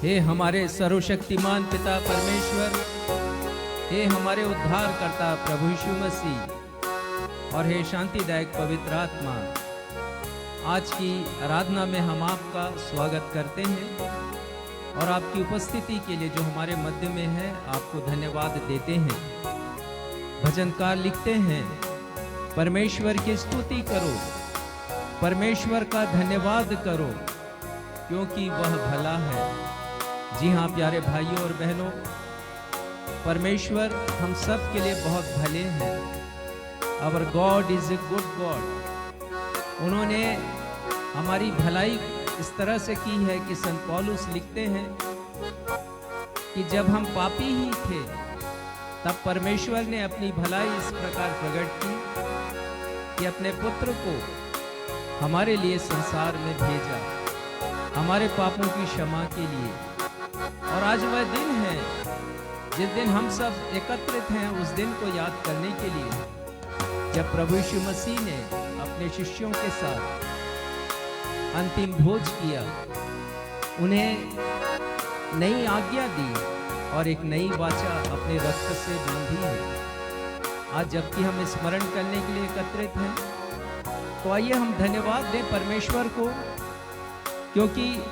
हे हमारे सर्वशक्तिमान पिता परमेश्वर, हे हमारे उद्धारकर्ता प्रभु यीशु मसीह और हे शांतिदायक पवित्र आत्मा, आज की आराधना में हम आपका स्वागत करते हैं और आपकी उपस्थिति के लिए जो हमारे मध्य में है आपको धन्यवाद देते हैं। भजनकार लिखते हैं, परमेश्वर की स्तुति करो, परमेश्वर का धन्यवाद करो क्योंकि वह भला है। जी हाँ प्यारे भाइयों और बहनों, परमेश्वर हम सब के लिए बहुत भले हैं। Our God is a good God. उन्होंने हमारी भलाई इस तरह से की है कि संत पौलुस लिखते हैं कि जब हम पापी ही थे तब परमेश्वर ने अपनी भलाई इस प्रकार प्रकट की कि अपने पुत्र को हमारे लिए संसार में भेजा, हमारे पापों की क्षमा के लिए। और आज वह दिन है जिस दिन हम सब एकत्रित हैं, उस दिन को याद करने के लिए जब प्रभु यीशु मसीह ने अपने शिष्यों के साथ अंतिम भोज किया, उन्हें नई आज्ञा दी और एक नई वाचा अपने रक्त से बांधी है। आज जबकि हम स्मरण करने के लिए एकत्रित हैं, तो आइए हम धन्यवाद दें परमेश्वर को, क्योंकि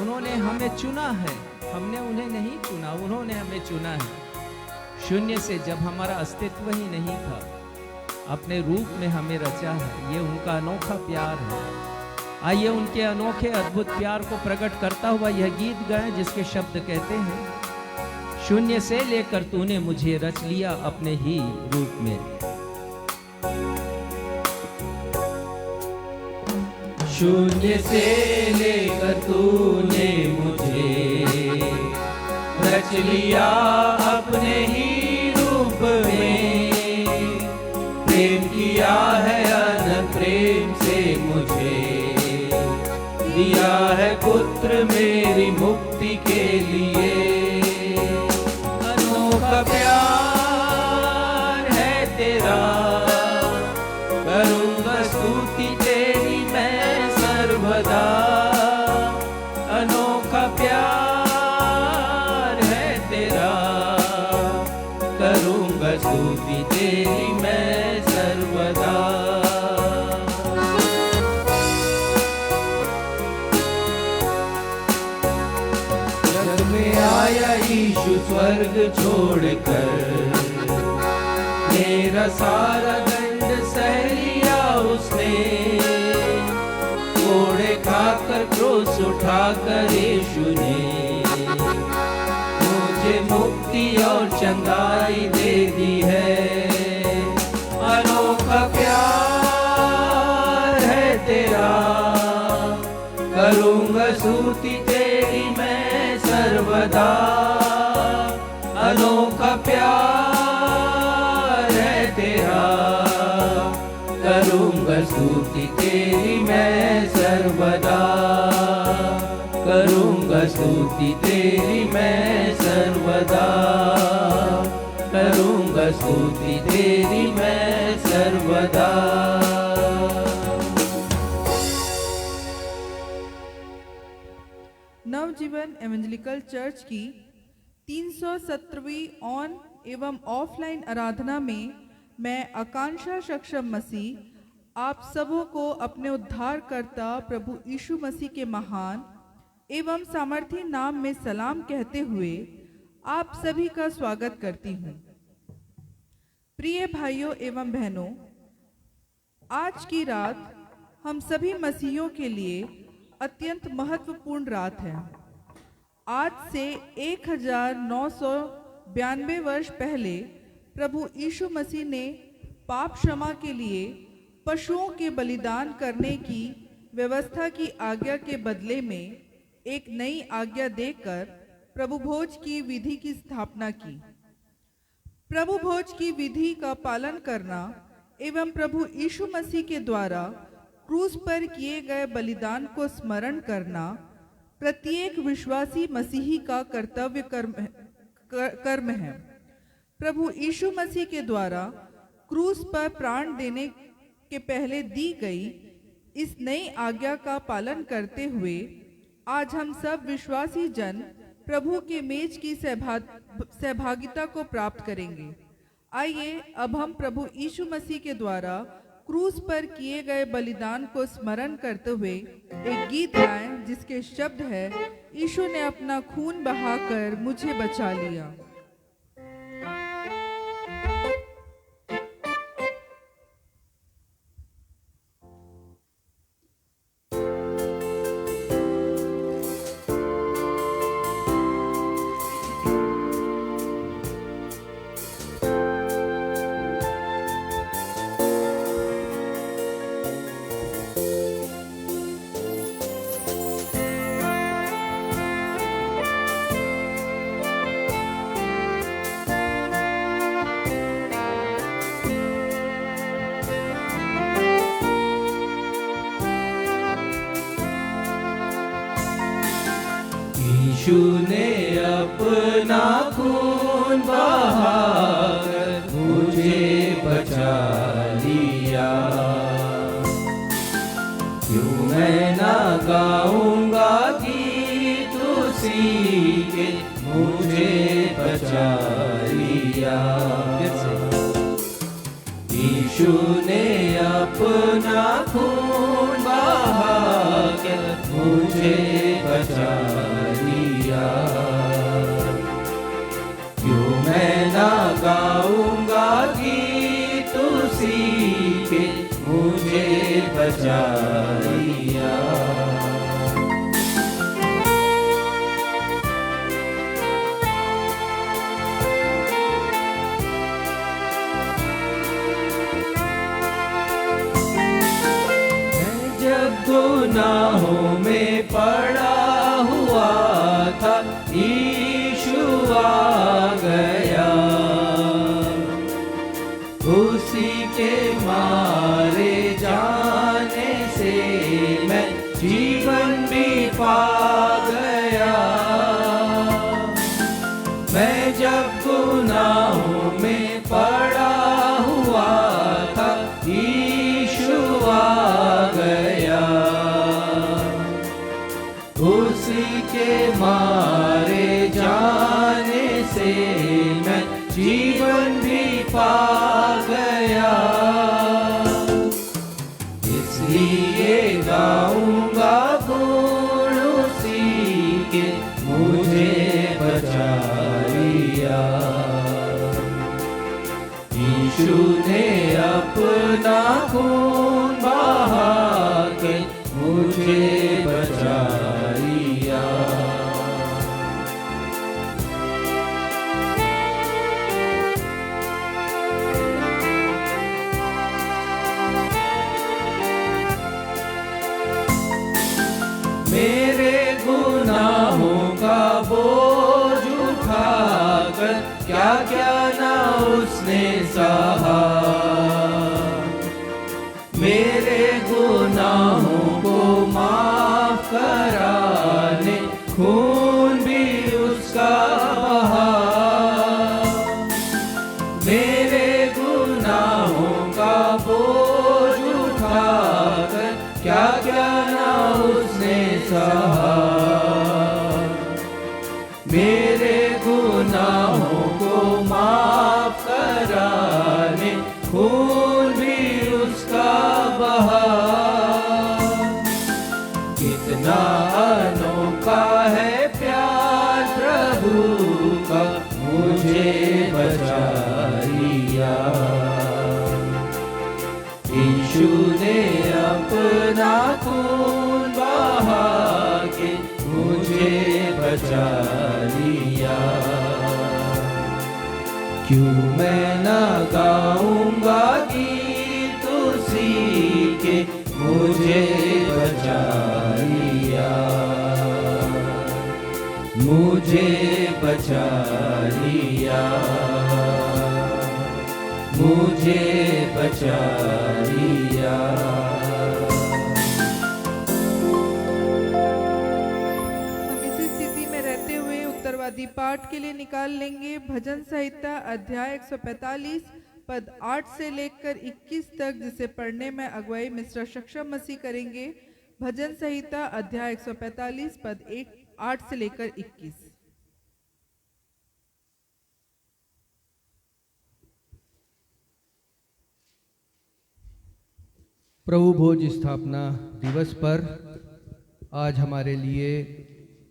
उन्होंने हमें चुना है। हमने उन्हें नहीं चुना, उन्होंने हमें चुना है। शून्य से जब हमारा अस्तित्व ही नहीं था, अपने रूप में हमें रचा है। ये उनका अनोखा प्यार है। आइए उनके अनोखे अद्भुत प्यार को प्रकट करता हुआ यह गीत गाएं, जिसके शब्द कहते हैं, शून्य से लेकर तूने मुझे रच लिया अपने ही रूप में। शून्य से लेकर तूने मुझे रच लिया अपने ही रूप में। प्रेम किया है अनंत प्रेम से मुझे, दिया है पुत्र मेरी मुक्ति के लिए। अनोखा प्यार है तेरा, करूँगा स्तुति तेरी मैं सर्वदा। अनोखा प्यार है तेरा, करूँगा स्तुति तेरी मैं सर्वदा। जग में आया यीशु स्वर्ग छोड़कर, मेरा सारा दंड सह लिया उसने। कोड़े खाकर क्रूस उठाकर यीशु ने मुझे मुक्ति और चंगाई दे दी है। अनोखा प्यार है तेरा, करूँगा स्तुति तेरी मैं सर्वदा। अनोखा प्यार है तेरा, करूँगा स्तुति तेरी मैं सर्वदा। करूँगा स्तुति तेरी मैं सर्वदा। करूँगा स्तुति तेरी मैं सर्वदा। नवजीवन एवेंजलिकल चर्च की 317वीं ऑन एवं ऑफलाइन आराधना में मैं आकांक्षा सक्षम मसीह आप सबों को अपने उद्धारकर्ता प्रभु यीशु मसीह के महान एवं सामर्थी नाम में सलाम कहते हुए आप सभी का स्वागत करती हूँ। प्रिय भाइयों एवं बहनों, आज की रात हम सभी मसीहियों के लिए अत्यंत महत्वपूर्ण रात है। आज से 1992 वर्ष पहले प्रभु यीशु मसीह ने पाप क्षमा के लिए पशुओं के बलिदान करने की व्यवस्था की आज्ञा के बदले में एक नई आज्ञा देकर प्रभु भोज की विधि की स्थापना की। प्रभु भोज की विधि का पालन करना एवं प्रभु यीशु मसीह के द्वारा क्रूस पर किए गए बलिदान को स्मरण करना प्रत्येक विश्वासी मसीही का कर्तव्य कर्म है। प्रभु यीशु मसीह के द्वारा क्रूस पर प्राण देने के पहले दी गई इस नई आज्ञा का पालन करते हुए आज हम सब विश्वासी जन प्रभु के मेज की सहभागिता को प्राप्त करेंगे। आइए अब हम प्रभु यीशु मसीह के द्वारा क्रूस पर किए गए बलिदान को स्मरण करते हुए एक गीत गाएं, जिसके शब्द है, यीशु ने अपना खून बहाकर मुझे बचा लिया। यीशु ने अपना खून बहाकर मुझे बचा लिया। क्यों मैं ना गाऊंगा गीत उसी के, मुझे बचा लिया। यीशु ने अपना खून बहाकर मुझे बचा लिया। क्यों मैं ना गाऊंगा गीत उसी के, मुझे बचा लिया। गुनाहों में पड़ा हुआ था, यीशु आ गया। उसी के मारे जाने से मैं जीवन भी पा गया। मैं जब गुनाहों में पड़ा हुआ था, यीशु आ गया। उसी के मारे जाने से मैं जीवन भी पा गया। इसलिए गाऊंगा गुण उसी के, मुझे बचा लिया। यीशु ने अपना खून बहा के मुझे बचा लिया। मेरे गुनाहों का बोझ उठाकर क्या क्या ना उसने सहा। मेरे गुनाहों को माफ कराने खून भी उसका बहा। मेरे गुनाहों का बोझ उठाकर क्या क्या ना उसने सहा। मेरे गुनाहों को माफ कराने खून भी उसका बहा। कितना अनोखा है प्यार प्रभु का, मुझे बचा लिया। यीशु ने अपना खून बहा के मुझे बचा लिया। क्यों मैं न गाऊंगा गीत उसी के, मुझे बचा लिया। मुझे बचा लिया। मुझे बचा लिया। हम इसी स्थिति में रहते हुए उत्तरवादी पाठ के लिए निकाल लेंगे भजन संहिता अध्याय 145 पद 8 से लेकर 21 तक, जिसे पढ़ने में अगुवाई मिस्टर सक्षम मसीह करेंगे। भजन संहिता अध्याय 145 पद 8 से लेकर 21। प्रभु भोज स्थापना दिवस पर आज हमारे लिए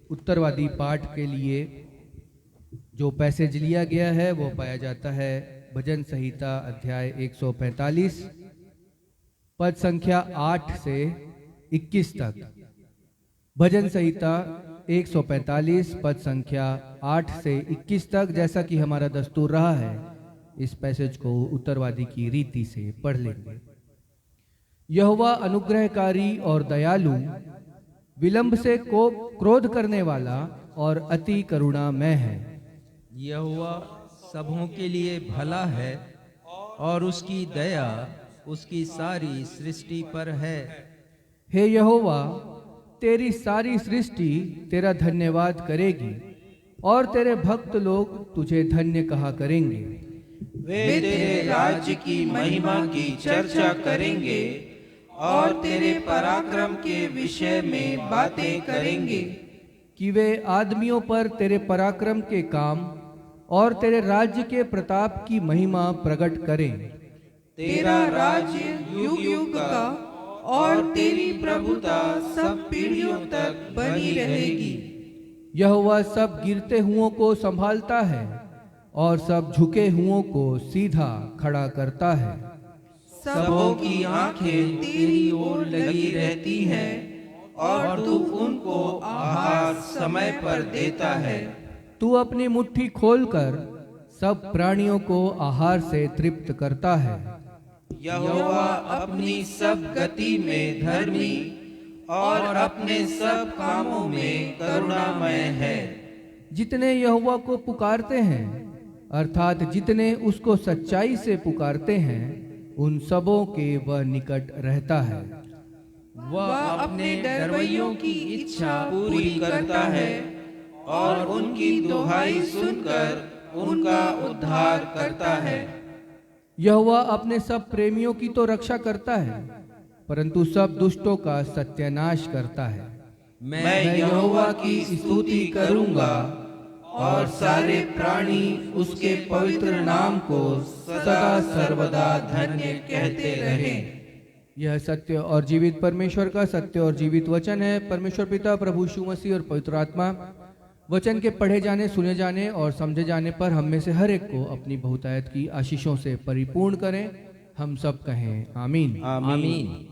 उत्तरवादी पाठ के लिए जो पैसेज लिया गया है वो पाया जाता है भजन संहिता अध्याय 145 पद संख्या 8 से 21 तक। भजन संहिता 145 पद संख्या 8 से 21 तक। जैसा कि हमारा दस्तूर रहा है, इस पैसेज को उत्तरवादी की रीति से पढ़ लेंगे। यहोवा अनुग्रहकारी और दयालु, विलंब से क्रोध करने वाला और अति करुणामय है। यहोवा सबों के लिए भला है और उसकी दया उसकी सारी सृष्टि पर है। हे यहोवा, तेरी सारी सृष्टि तेरा धन्यवाद करेगी और तेरे भक्त लोग तुझे धन्य कहा करेंगे। वे तेरे राज्य की महिमा की चर्चा करेंगे और तेरे पराक्रम के विषय में बातें करेंगे। कि वे आदमियों पर तेरे पराक्रम के काम और तेरे राज्य के प्रताप की महिमा प्रकट करें। तेरा राज्य युग युग का और तेरी प्रभुता सब पीढ़ियों तक बनी रहेगी। यहोवा सब गिरते हुओं को संभालता है और सब झुके हुओं को सीधा खड़ा करता है। सबों की आंखें तेरी ओर लगी रहती हैं और तू उनको आहार समय पर देता है। तू अपनी मुट्ठी खोलकर सब प्राणियों को आहार से तृप्त करता है। यहोवा अपनी सब गति में धर्मी और अपने सब कामों में करुणामय है। जितने यहोवा को पुकारते हैं, अर्थात जितने उसको सच्चाई से पुकारते हैं, उन सबों के वह निकट रहता है। वह अपने डरवैयों की इच्छा पूरी करता है और उनकी दुहाई सुनकर उनका उद्धार करता है। यहोवा अपने सब प्रेमियों की तो रक्षा करता है, परंतु सब दुष्टों का सत्यानाश करता है। मैं यहोवा की स्तुति करूंगा और सारे प्राणी उसके पवित्र नाम को सदा सर्वदा धन्य कहते रहें। यह सत्य और जीवित परमेश्वर का सत्य और जीवित वचन है। परमेश्वर पिता, प्रभु यीशु मसीह और पवित्र आत्मा वचन के पढ़े जाने, सुने जाने और समझे जाने पर हम में से हर एक को अपनी बहुतायत की आशीषों से परिपूर्ण करें। हम सब कहें आमीन। आमीन।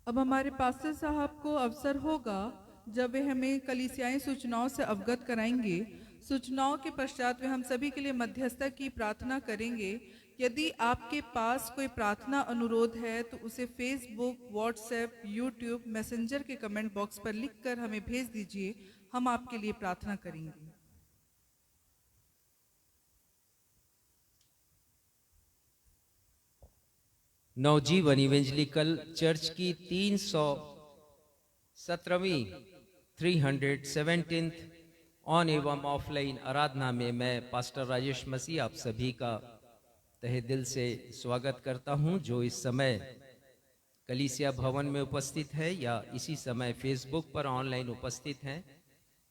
अब हमारे पास्टर साहब को अवसर होगा जब वे हमें कलीसियाई सूचनाओं से अवगत कराएंगे। सूचनाओं के पश्चात वे हम सभी के लिए मध्यस्थता की प्रार्थना करेंगे। यदि आपके पास कोई प्रार्थना अनुरोध है तो उसे फेसबुक, व्हाट्सएप, यूट्यूब, मैसेंजर के कमेंट बॉक्स पर लिखकर हमें भेज दीजिए। हम आपके लिए प्रार्थना करेंगे। नवजीवन इवेंजलिकल चर्च की 317वीं 317th ऑन एवं ऑफलाइन आराधना में मैं पास्टर राजेश मसीह आप सभी का तहे दिल से स्वागत करता हूं, जो इस समय कलीसिया भवन में उपस्थित है या इसी समय फेसबुक पर ऑनलाइन उपस्थित हैं,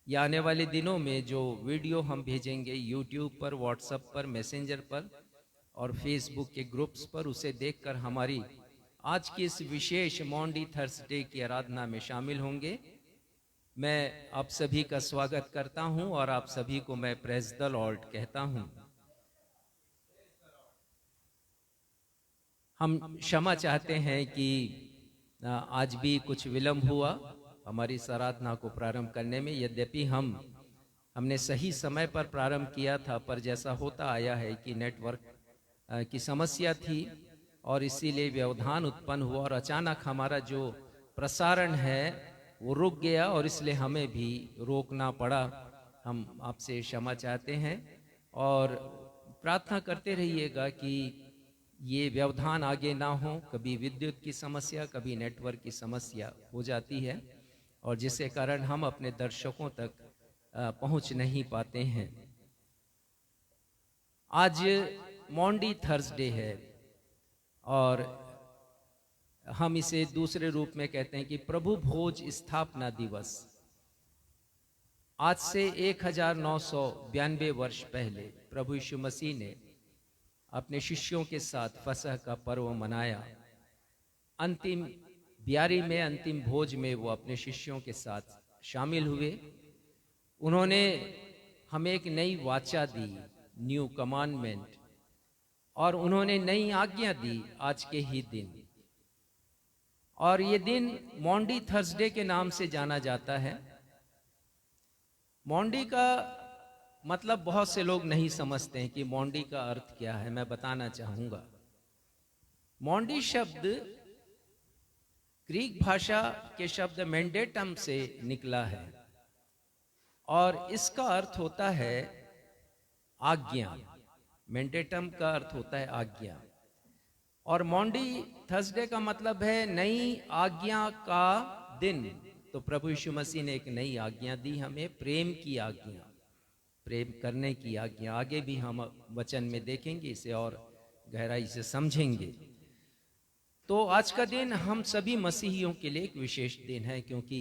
या आने वाले दिनों में जो वीडियो हम भेजेंगे यूट्यूब पर, व्हाट्सएप पर, मैसेंजर पर और फेसबुक के ग्रुप्स पर, उसे देखकर हमारी आज की इस विशेष मॉन्डी थर्सडे की आराधना में शामिल होंगे। मैं आप सभी का स्वागत करता हूं और आप सभी को मैं प्रेज द लॉर्ड कहता हूं। हम क्षमा चाहते हैं कि आज भी कुछ विलंब हुआ हमारी इस आराधना को प्रारंभ करने में। यद्यपि हमने सही समय पर प्रारंभ किया था, पर जैसा होता आया है कि नेटवर्क की समस्या थी और इसीलिए व्यवधान उत्पन्न हुआ और अचानक हमारा जो प्रसारण है वो रुक गया और इसलिए हमें भी रोकना पड़ा। हम आपसे क्षमा चाहते हैं और प्रार्थना करते रहिएगा कि ये व्यवधान आगे ना हो। कभी विद्युत की समस्या, कभी नेटवर्क की समस्या हो जाती है और जिसके कारण हम अपने दर्शकों तक पहुंच नहीं पाते हैं। आज मॉन्डी थर्सडे है और हम इसे दूसरे रूप में कहते हैं कि प्रभु भोज स्थापना दिवस। आज से 1992 वर्ष पहले प्रभु यीशु मसीह ने अपने शिष्यों के साथ फसह का पर्व मनाया। अंतिम ब्यारी में, अंतिम भोज में वो अपने शिष्यों के साथ शामिल हुए। उन्होंने हमें एक नई वाचा दी, न्यू कमांडमेंट, और उन्होंने नई आज्ञा दी आज के ही दिन। और ये दिन मॉन्डी थर्सडे के नाम से जाना जाता है। मॉन्डी का मतलब बहुत से लोग नहीं समझते हैं कि मॉन्डी का अर्थ क्या है। मैं बताना चाहूंगा। मॉन्डी शब्द ग्रीक भाषा के शब्द मैंडेटम से निकला है और इसका अर्थ होता है आज्ञा। मैंडेटम का अर्थ होता है आज्ञा और मॉन्डी थर्सडे का मतलब है नई आज्ञा का दिन। तो प्रभु यीशु मसीह ने एक नई आज्ञा दी हमें, प्रेम की आज्ञा, प्रेम करने की आज्ञा। आगे भी हम वचन में देखेंगे, इसे और गहराई से समझेंगे। तो आज का दिन हम सभी मसीहियों के लिए एक विशेष दिन है, क्योंकि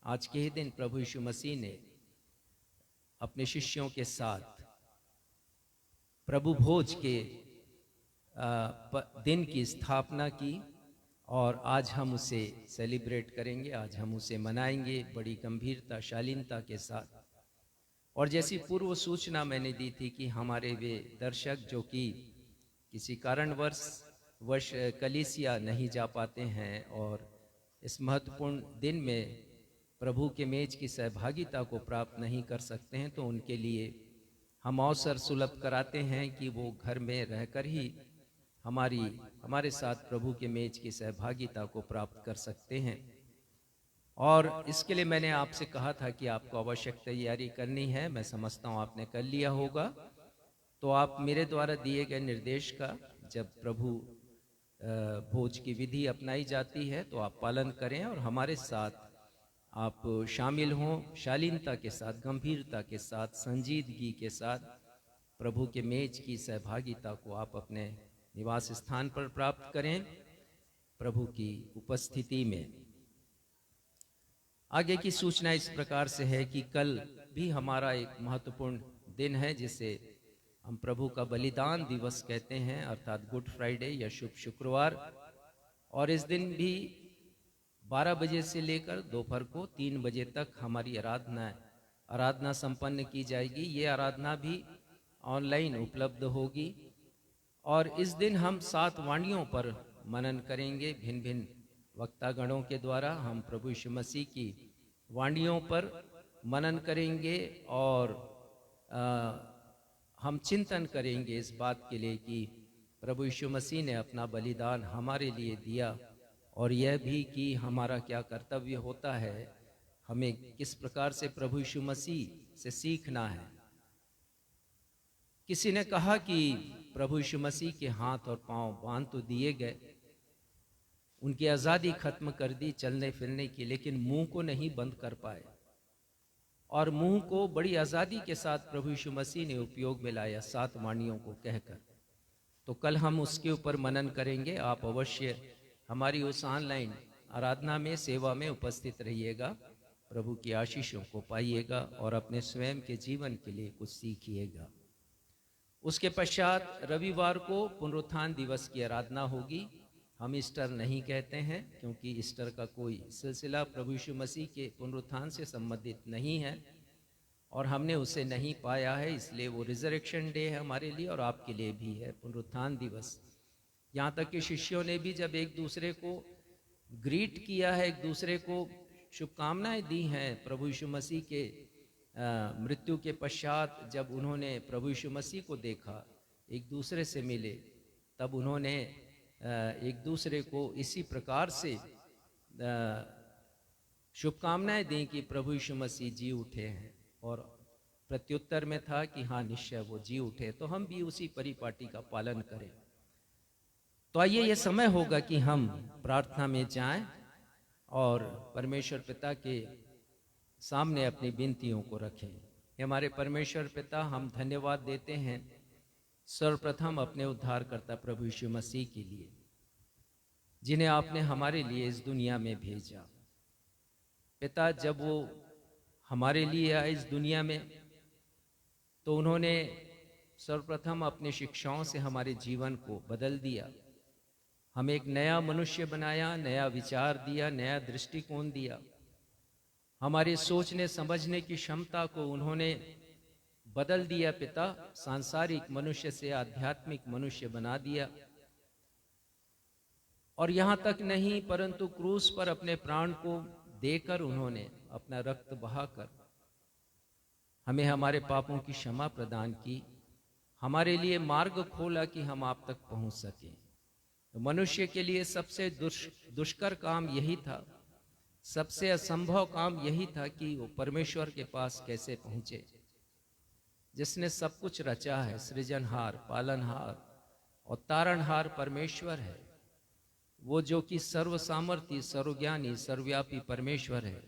आज के ही दिन प्रभु यीशु मसीह ने अपने शिष्यों के साथ प्रभु भोज के दिन की स्थापना की और आज हम उसे सेलिब्रेट करेंगे, आज हम उसे मनाएंगे बड़ी गंभीरता, शालीनता के साथ। और जैसी पूर्व सूचना मैंने दी थी कि हमारे वे दर्शक जो कि किसी कारणवश कलीसिया नहीं जा पाते हैं और इस महत्वपूर्ण दिन में प्रभु के मेज की सहभागिता को प्राप्त नहीं कर सकते हैं, तो उनके लिए हम अवसर सुलभ कराते हैं कि वो घर में रहकर ही हमारे साथ प्रभु के मेज की सहभागिता को प्राप्त कर सकते हैं। और इसके लिए मैंने आपसे कहा था कि आपको आवश्यक तैयारी करनी है। मैं समझता हूँ आपने कर लिया होगा। तो आप मेरे द्वारा दिए गए निर्देश का जब प्रभु भोज की विधि अपनाई जाती है तो आप पालन करें और हमारे साथ आप शामिल हों, शालीनता के साथ, गंभीरता के साथ, संजीदगी के साथ प्रभु के मेज की सहभागिता को आप अपने निवास स्थान पर प्राप्त करें प्रभु की उपस्थिति में। आगे की सूचना इस प्रकार से है कि कल भी हमारा एक महत्वपूर्ण दिन है जिसे हम प्रभु का बलिदान दिवस कहते हैं, अर्थात गुड फ्राइडे या शुभ शुक्रवार। और इस दिन भी 12 बजे से लेकर दोपहर को 3 बजे तक हमारी आराधना संपन्न की जाएगी। ये आराधना भी ऑनलाइन उपलब्ध होगी और इस दिन हम 7 वाणियों पर मनन करेंगे। भिन्न भिन्न वक्तागणों के द्वारा हम प्रभु यीशु मसीह की वाणियों पर मनन करेंगे और हम चिंतन करेंगे इस बात के लिए कि प्रभु यीशु मसीह ने अपना बलिदान हमारे लिए दिया और यह भी कि हमारा क्या कर्तव्य होता है, हमें किस प्रकार से प्रभु यीशु मसीह से सीखना है। किसी ने कहा कि प्रभु यीशु मसीह के हाथ और पांव बांध तो दिए गए, उनकी आज़ादी खत्म कर दी चलने फिरने की, लेकिन मुंह को नहीं बंद कर पाए और मुंह को बड़ी आज़ादी के साथ प्रभु यीशु मसीह ने उपयोग में लाया 7 वाणियों को कहकर। तो कल हम उसके ऊपर मनन करेंगे। आप अवश्य हमारी उस ऑनलाइन आराधना में, सेवा में उपस्थित रहिएगा, प्रभु की आशीषों को पाइएगा और अपने स्वयं के जीवन के लिए कुछ सीखिएगा। उसके पश्चात रविवार को पुनरुत्थान दिवस की आराधना होगी। हम ईस्टर नहीं कहते हैं क्योंकि ईस्टर का कोई सिलसिला प्रभु यीशु मसीह के पुनरुत्थान से संबंधित नहीं है और हमने उसे नहीं पाया है, इसलिए वो रिजरेक्शन डे है हमारे लिए और आपके लिए भी है, पुनरुत्थान दिवस। यहाँ तक कि शिष्यों ने भी जब एक दूसरे को ग्रीट किया है, एक दूसरे को शुभकामनाएं दी हैं प्रभु यीशु मसीह के मृत्यु के पश्चात, जब उन्होंने प्रभु यीशु मसीह को देखा, एक दूसरे से मिले, तब उन्होंने एक दूसरे को इसी प्रकार से शुभकामनाएं दी कि प्रभु यीशु मसीह जी उठे हैं और प्रत्युत्तर में था कि हाँ निश्चय वो जी उठे। तो हम भी उसी परिपाटी का पालन करें। तो आइए ये समय होगा कि हम प्रार्थना में जाएं और परमेश्वर पिता के सामने अपनी विनतियों को रखें। हे हमारे परमेश्वर पिता, हम धन्यवाद देते हैं सर्वप्रथम अपने उद्धारकर्ता प्रभु यीशु मसीह के लिए, जिन्हें आपने हमारे लिए इस दुनिया में भेजा। पिता, जब वो हमारे लिए आए इस दुनिया में तो उन्होंने सर्वप्रथम अपनी शिक्षाओं से हमारे जीवन को बदल दिया, हमें एक नया मनुष्य बनाया, नया विचार दिया, नया दृष्टिकोण दिया। हमारे सोचने समझने की क्षमता को उन्होंने बदल दिया पिता, सांसारिक मनुष्य से आध्यात्मिक मनुष्य बना दिया। और यहाँ तक नहीं, परंतु क्रूस पर अपने प्राण को देकर उन्होंने अपना रक्त बहाकर हमें हमारे पापों की क्षमा प्रदान की, हमारे लिए मार्ग खोला कि हम आप तक पहुंच सकें। तो मनुष्य के लिए सबसे दुष्कर काम यही था, सबसे असंभव काम यही था कि वो परमेश्वर के पास कैसे पहुंचे, जिसने सब कुछ रचा है। सृजनहार, पालनहार और तारणहार परमेश्वर है, वो जो कि सर्वसामर्थी, सर्वज्ञानी, सर्वव्यापी परमेश्वर है।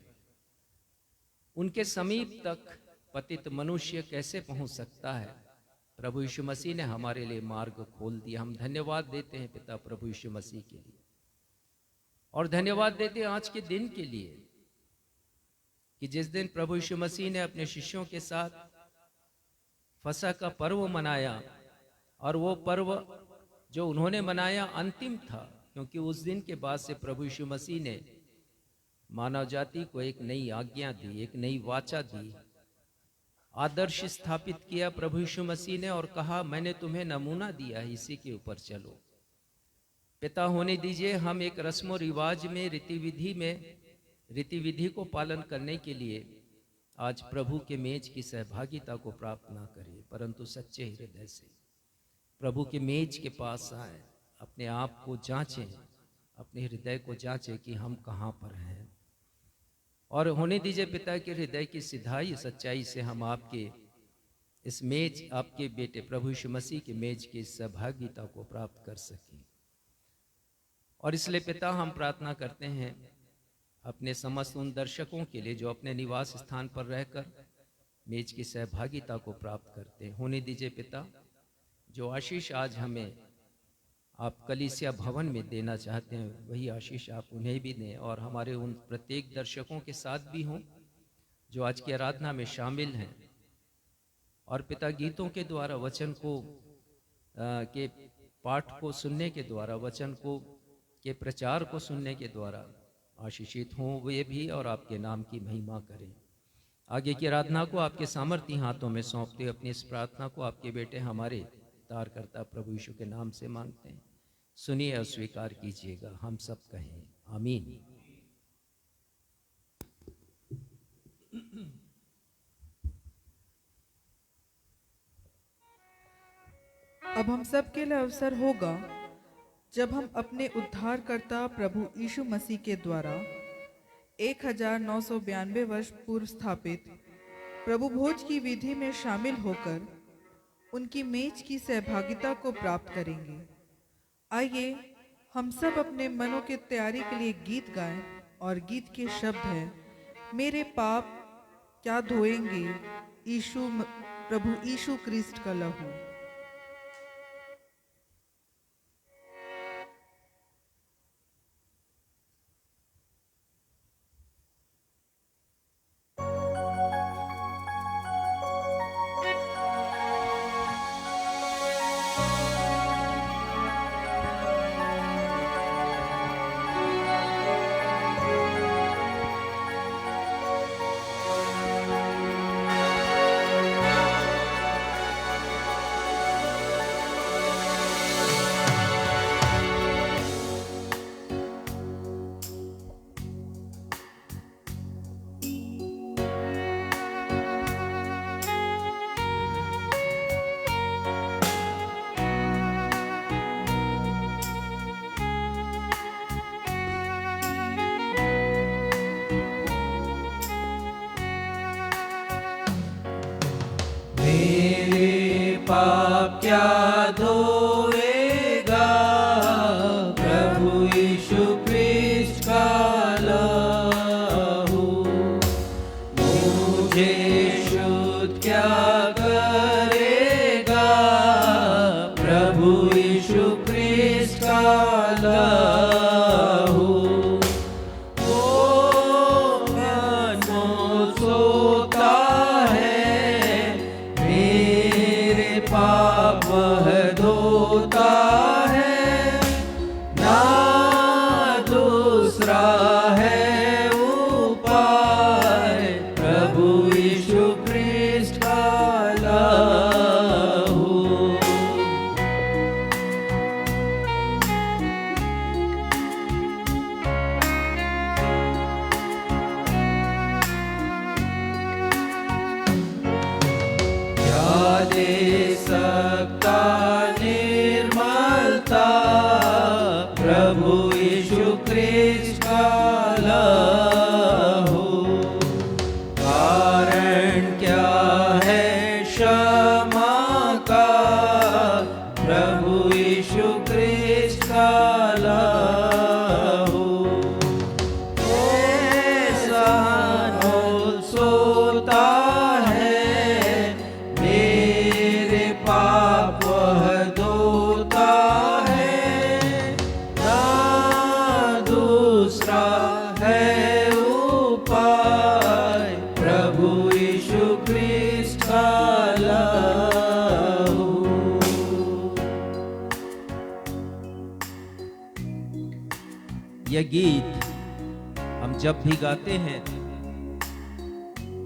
उनके समीप तक पतित मनुष्य कैसे पहुंच सकता है? प्रभु यीशु मसीह ने हमारे लिए मार्ग खोल दिया। हम धन्यवाद देते हैं पिता प्रभु यीशु मसीह के लिए, और धन्यवाद देते हैं आज के दिन के लिए कि जिस दिन प्रभु यीशु मसीह ने अपने शिष्यों के साथ फसह का पर्व मनाया, और वो पर्व जो उन्होंने मनाया अंतिम था, क्योंकि उस दिन के बाद से प्रभु यीशु मसीह ने मानव जाति को एक नई आज्ञा दी, एक नई वाचा दी, आदर्श स्थापित किया प्रभु यीशु मसीह ने, और कहा मैंने तुम्हें नमूना दिया है, इसी के ऊपर चलो। पिता होने दीजिए हम एक रस्म रिवाज में, रीतिविधि को पालन करने के लिए आज प्रभु के मेज की सहभागिता को प्राप्त ना करें, परंतु सच्चे हृदय से प्रभु के मेज के पास आए, अपने आप को जांचें, अपने हृदय को जांचें कि हम कहाँ पर हैं। और होने दीजिए पिता के हृदय की सिधाई, सच्चाई से हम आपके इस मेज, आपके बेटे प्रभु यीशु मसीह के मेज की सहभागिता को प्राप्त कर सकें। और इसलिए पिता हम प्रार्थना करते हैं अपने समस्त उन दर्शकों के लिए जो अपने निवास स्थान पर रहकर मेज की सहभागिता को प्राप्त करते हैं। होने दीजिए पिता जो आशीष आज हमें आप कलीसिया भवन में देना चाहते हैं, वही आशीष आप उन्हें भी दें, और हमारे उन प्रत्येक दर्शकों के साथ भी हों जो आज की आराधना में शामिल हैं। और पिता गीतों के द्वारा, वचन को के पाठ को सुनने के द्वारा, वचन को के प्रचार को सुनने के द्वारा आशीषित हों वे भी, और आपके नाम की महिमा करें। आगे की आराधना को आपके सामर्थी हाथों में सौंपते अपनी इस प्रार्थना को आपके बेटे हमारे तारकर्ता प्रभु यीशु के नाम से मांगते हैं। सुनिए और स्वीकार कीजिएगा। हम सब कहें आमीन। अब हम सब के लिए अवसर होगा जब हम अपने उद्धारकर्ता प्रभु यीशु मसीह के द्वारा 1992 वर्ष पूर्व स्थापित प्रभु भोज की विधि में शामिल होकर उनकी मेज की सहभागिता को प्राप्त करेंगे। आइए हम सब अपने मनों की तैयारी के लिए गीत गाएं, और गीत के शब्द हैं, मेरे पाप क्या धोएंगे प्रभु यीशु क्रिस्ट का लहू। पाप क्या धोएगा प्रभु यीशु क्रिस्ट का लहू। मुझे शुद्ध क्या करेगा प्रभु यीशु क्रिस्ट का लहू। वो मन सोता है मेरे पाप वह धोता है, ना दूसरा है उपाय, प्रभु यीशु क्रिस्ट का लहू। क्या दे सकता निर्मलता, प्रभु यीशु क्रिस्ट का लहू। कारण क्या है क्षमा का, प्रभु यीशु क्रिस्ट का लहू। ऐसा अनमोल सोता है, मेरे पाप वह धोता है, ना दूसरा है उपाय, प्रभु यीशु क्रिस्ट का लहू। यह गीत हम जब भी गाते हैं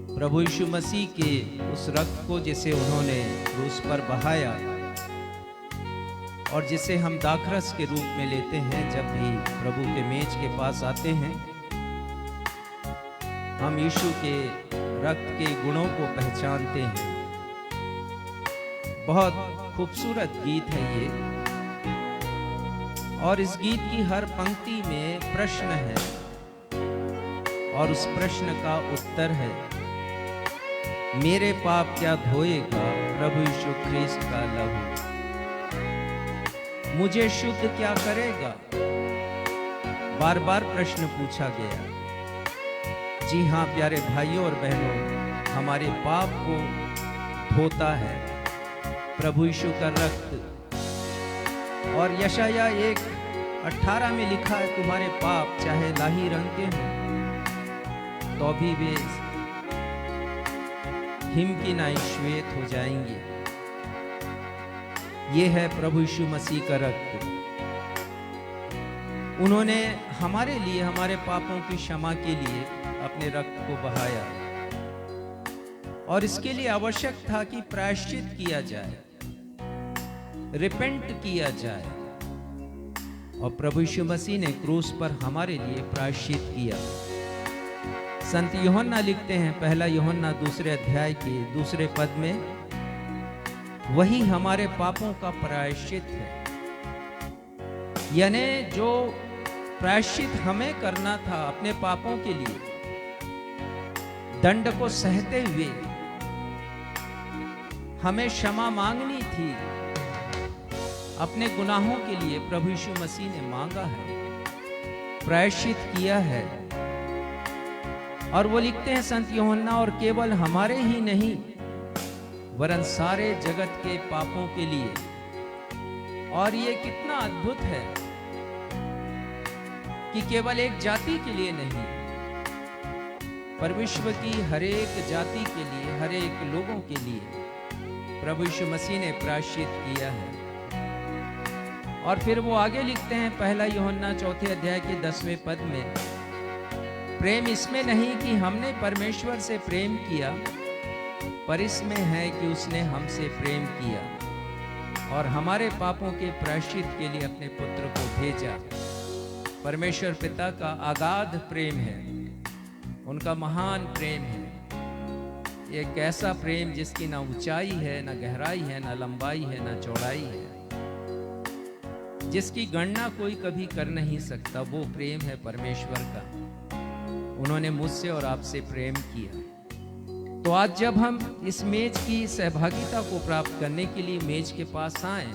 प्रभु यीशु मसीह के उस रक्त को जिसे उन्होंने क्रूस पर बहाया और जिसे हम दाखरस के रूप में लेते हैं, जब भी प्रभु के मेज के पास आते हैं, हम यीशु के रक्त के गुणों को पहचानते हैं। बहुत खूबसूरत गीत है ये, और इस गीत की हर पंक्ति में प्रश्न है और उस प्रश्न का उत्तर है, मेरे पाप क्या धोएगा प्रभु यीशु ख्रीस्त का लहू, मुझे शुद्ध क्या करेगा। बार बार प्रश्न पूछा गया। जी हाँ प्यारे भाइयों और बहनों, हमारे पाप को धोता है प्रभु यीशु का रक्त। और यशाया 1:18 में लिखा है, तुम्हारे पाप चाहे लाही रंग के हों तो भी वे हिम की नाई श्वेत हो जाएंगे। ये है प्रभु यीशु मसीह का रक्त। उन्होंने हमारे लिए, हमारे पापों की क्षमा के लिए अपने रक्त को बहाया, और इसके लिए आवश्यक था कि प्रायश्चित किया जाए, रिपेंट किया जाए, और प्रभु यीशु मसीह ने क्रूस पर हमारे लिए प्रायश्चित किया। संत यूहन्ना लिखते हैं, पहला यूहन्ना 2 अध्याय के 2 पद में, वही हमारे पापों का प्रायश्चित है। यानी जो प्रायश्चित हमें करना था अपने पापों के लिए, दंड को सहते हुए हमें क्षमा मांगनी थी अपने गुनाहों के लिए, प्रभु यीशु मसीह ने मांगा है, प्रायश्चित किया है। और वो लिखते हैं संत यूहन्ना, और केवल हमारे ही नहीं वरन सारे जगत के पापों के लिए। और ये कितना अद्भुत है कि केवल एक जाति के लिए नहीं, पर विश्व की हर एक जाति के लिए, हर एक लोगों के लिए प्रभु यीशु मसीह ने प्रायश्चित किया है। और फिर वो आगे लिखते हैं, पहला यूहन्ना 4 अध्याय के 10वें पद में, प्रेम इसमें नहीं कि हमने परमेश्वर से प्रेम किया, पर इसमें है कि उसने हमसे प्रेम किया और हमारे पापों के प्रायश्चित के लिए अपने पुत्र को भेजा। परमेश्वर पिता का अगाध प्रेम है, उनका महान प्रेम है। एक ऐसा प्रेम जिसकी ना ऊंचाई है, ना गहराई है, ना लंबाई है, ना चौड़ाई है, जिसकी गणना कोई कभी कर नहीं सकता। वो प्रेम है परमेश्वर का। उन्होंने मुझसे और आपसे प्रेम किया। तो आज जब हम इस मेज की सहभागिता को प्राप्त करने के लिए मेज के पास आए,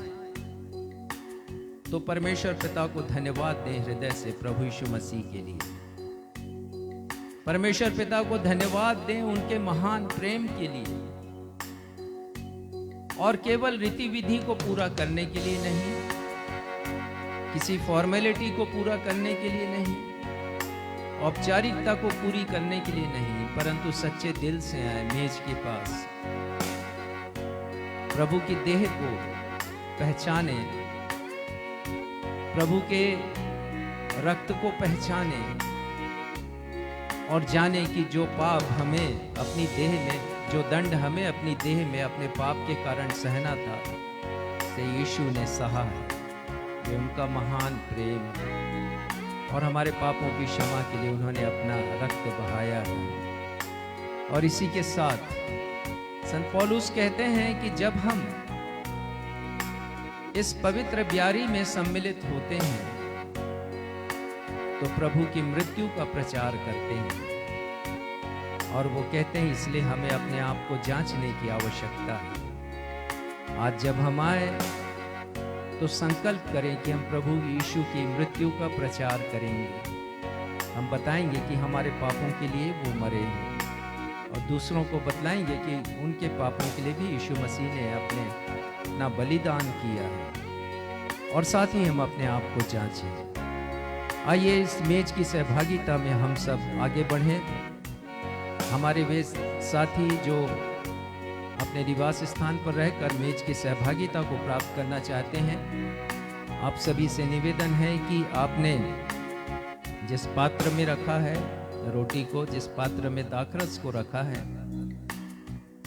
तो परमेश्वर पिता को धन्यवाद दें हृदय से प्रभु यीशु मसीह के लिए। परमेश्वर पिता को धन्यवाद दें उनके महान प्रेम के लिए, और केवल रीति विधि को पूरा करने के लिए नहीं, किसी फॉर्मेलिटी को पूरा करने के लिए नहीं, औपचारिकता को पूरी करने के लिए नहीं, परंतु सच्चे दिल से आए मेज के पास, प्रभु की देह को पहचाने, प्रभु के रक्त को पहचाने और जाने कि जो पाप हमें अपनी देह में, जो दंड हमें अपनी देह में अपने पाप के कारण सहना था, से यीशु ने सहा है। ये उनका महान प्रेम है और हमारे पापों की क्षमा के लिए उन्होंने अपना रक्त बहाया है। और इसी के साथ संत पौलुस कहते हैं कि जब हम इस पवित्र ब्यारी में सम्मिलित होते हैं तो प्रभु की मृत्यु का प्रचार करते हैं। और वो कहते हैं इसलिए हमें अपने आप को जांचने की आवश्यकता है। आज जब हम आए तो संकल्प करें कि हम प्रभु यीशु की मृत्यु का प्रचार करेंगे। हम बताएंगे कि हमारे पापों के लिए वो मरे हैं और दूसरों को बतलाएंगे कि उनके पापों के लिए भी यीशु मसीह ने अपना बलिदान किया है। और साथ ही हम अपने आप को जांचें। आइए इस मेज की सहभागिता में हम सब आगे बढ़ें। हमारे वे साथी जो अपने निवास स्थान पर रहकर मेज की सहभागिता को प्राप्त करना चाहते हैं, आप सभी से निवेदन है कि आपने जिस पात्र में रखा है रोटी को, जिस पात्र में दाखरस को रखा है,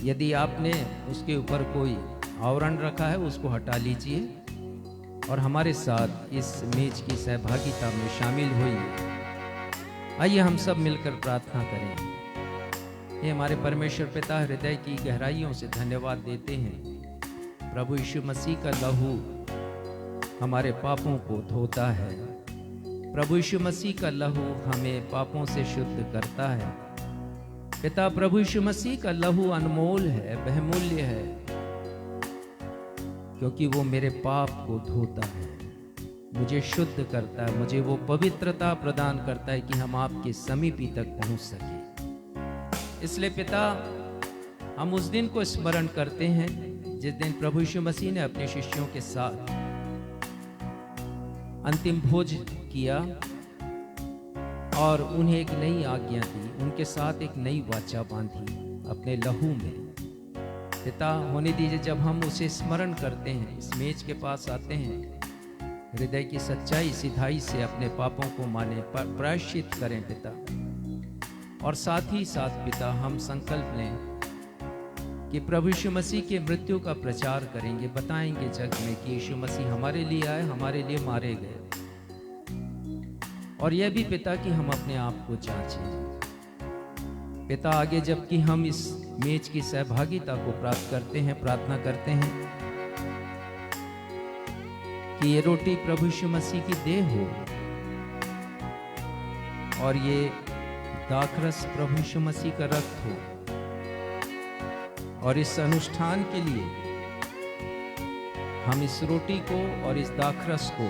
यदि आपने उसके ऊपर कोई आवरण रखा है उसको हटा लीजिए और हमारे साथ इस मेज की सहभागिता में शामिल होइए। आइए हम सब मिलकर प्रार्थना करें। ये हमारे परमेश्वर पिता हृदय की गहराइयों से धन्यवाद देते हैं। प्रभु यीशु मसीह का लहू हमारे पापों को धोता है। प्रभु यीशु मसीह का लहू हमें पापों से शुद्ध करता है। पिता, प्रभु यीशु मसीह का लहू अनमोल है, बहुमूल्य है, क्योंकि वो मेरे पाप को धोता है, मुझे शुद्ध करता है, मुझे वो पवित्रता प्रदान करता है कि हम आपके समीपी तक पहुंच सके। इसलिए पिता, हम उस दिन को स्मरण करते हैं जिस दिन प्रभु यीशु मसीह ने अपने शिष्यों के साथ अंतिम भोज किया और उन्हें एक नई आज्ञा दी, उनके साथ एक नई वाचा बांधी अपने लहू में। पिता, होने दीजिए जब हम उसे स्मरण करते हैं, इस मेज के पास आते हैं, हृदय की सच्चाई सिधाई से अपने पापों को माने, प्रायश्चित करें पिता। और साथ ही साथ पिता, हम संकल्प लें कि प्रभु यीशु मसीह के मृत्यु का प्रचार करेंगे, बताएंगे जग में कि यीशु मसीह हमारे लिए आए, हमारे लिए मारे गए। और यह भी पिता कि हम अपने आप को जांचें। पिता, आगे जबकि हम इस मेज की सहभागिता को प्राप्त करते हैं, प्रार्थना करते हैं कि ये रोटी प्रभु यीशु मसीह की देह हो और ये दाखरस प्रभु यीशु मसीह का रक्त हो। और इस अनुष्ठान के लिए हम इस रोटी को और इस दाखरस को,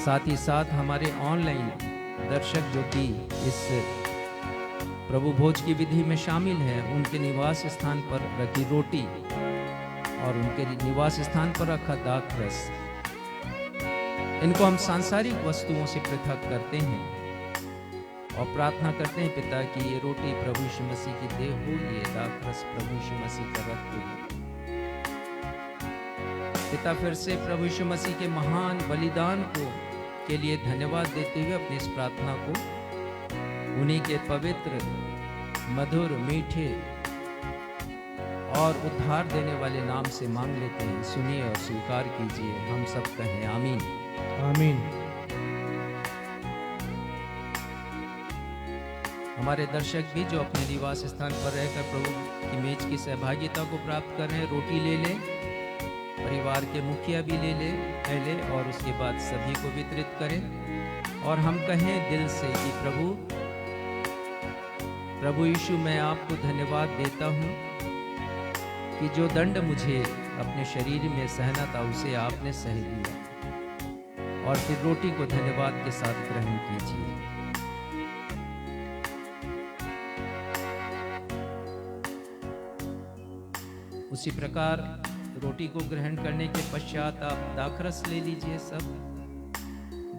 साथ ही साथ हमारे ऑनलाइन दर्शक जो कि इस प्रभु भोज की विधि में शामिल हैं, उनके निवास स्थान पर रखी रोटी और उनके निवास स्थान पर रखा दाखरस, इनको हम सांसारिक वस्तुओं से पृथक करते हैं और प्रार्थना करते हैं पिता कि ये रोटी प्रभु यीशु मसीह की देह हो, ये दाखरस प्रभु यीशु मसीह का रक्त हो। पिता, फिर से प्रभु यीशु मसीह के महान बलिदान के लिए धन्यवाद देते हुए अपनी इस प्रार्थना को उन्हीं के पवित्र, मधुर, मीठे और उद्धार देने वाले नाम से मांग लेते हैं। सुनिए और स्वीकार कीजिए। हम सब कहें आमीन। आमीन। हमारे दर्शक भी जो अपने निवास स्थान पर रहकर प्रभु की मेज की सहभागिता को प्राप्त कर रहे हैं, रोटी ले लें, परिवार के मुखिया भी ले ले पहले और उसके बाद सभी को वितरित करें। और हम कहें दिल से कि प्रभु यीशु, मैं आपको धन्यवाद देता हूँ कि जो दंड मुझे अपने शरीर में सहना था उसे आपने सह लिया। और फिर रोटी को धन्यवाद के साथ ग्रहण कीजिए। उसी प्रकार रोटी को ग्रहण करने के पश्चात आप दाखरस ले लीजिए। सब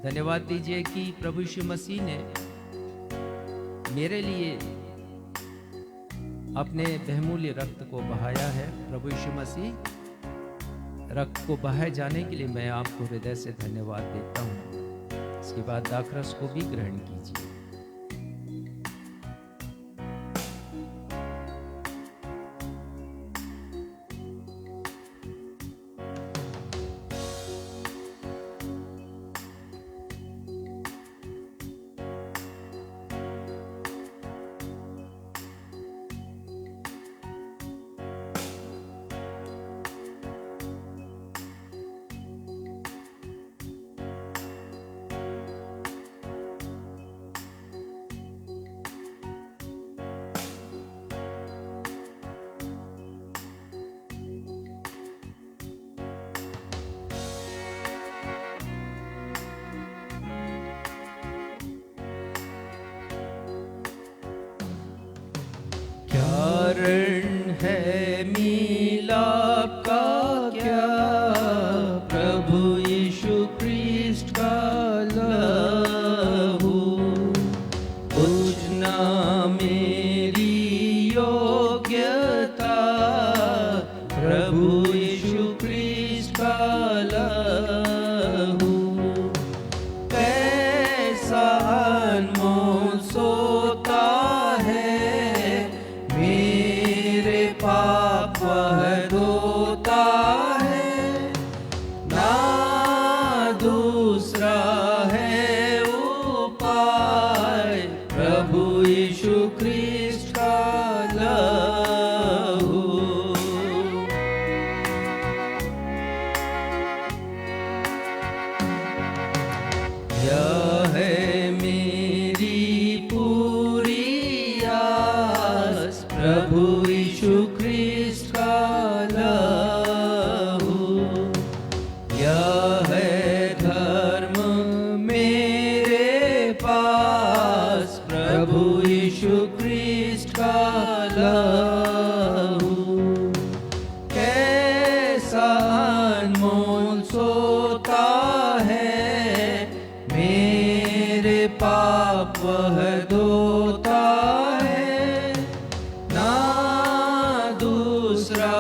धन्यवाद दीजिए कि प्रभु यीशु मसीह ने मेरे लिए अपने बहुमूल्य रक्त को बहाया है। प्रभु यीशु मसीह रक्त को बहाए जाने के लिए मैं आपको हृदय से धन्यवाद देता हूँ। इसके बाद दाखरस को भी ग्रहण कीजिए। कारण है मिलाप का क्या, प्रभु यीशु क्रिस्ट का लहू, कुछ ना मेरी योग्यता, प्रभु यीशु क्रिस्ट का लहू, कैसा अनमोल सोता पाप वह धोता है, ना दूसरा है उपाय, प्रभु यीशु क्रिस्ट का लहू। यह है मेरी पूरी आस, प्रभु यीशु क्रिस्ट का लहू, यह है धर्म मेरे पास, प्रभु यीशु क्रिस्ट का लहू, कैसा अनमोल सोता है, मेरे पाप वह धोता है, ना दूसरा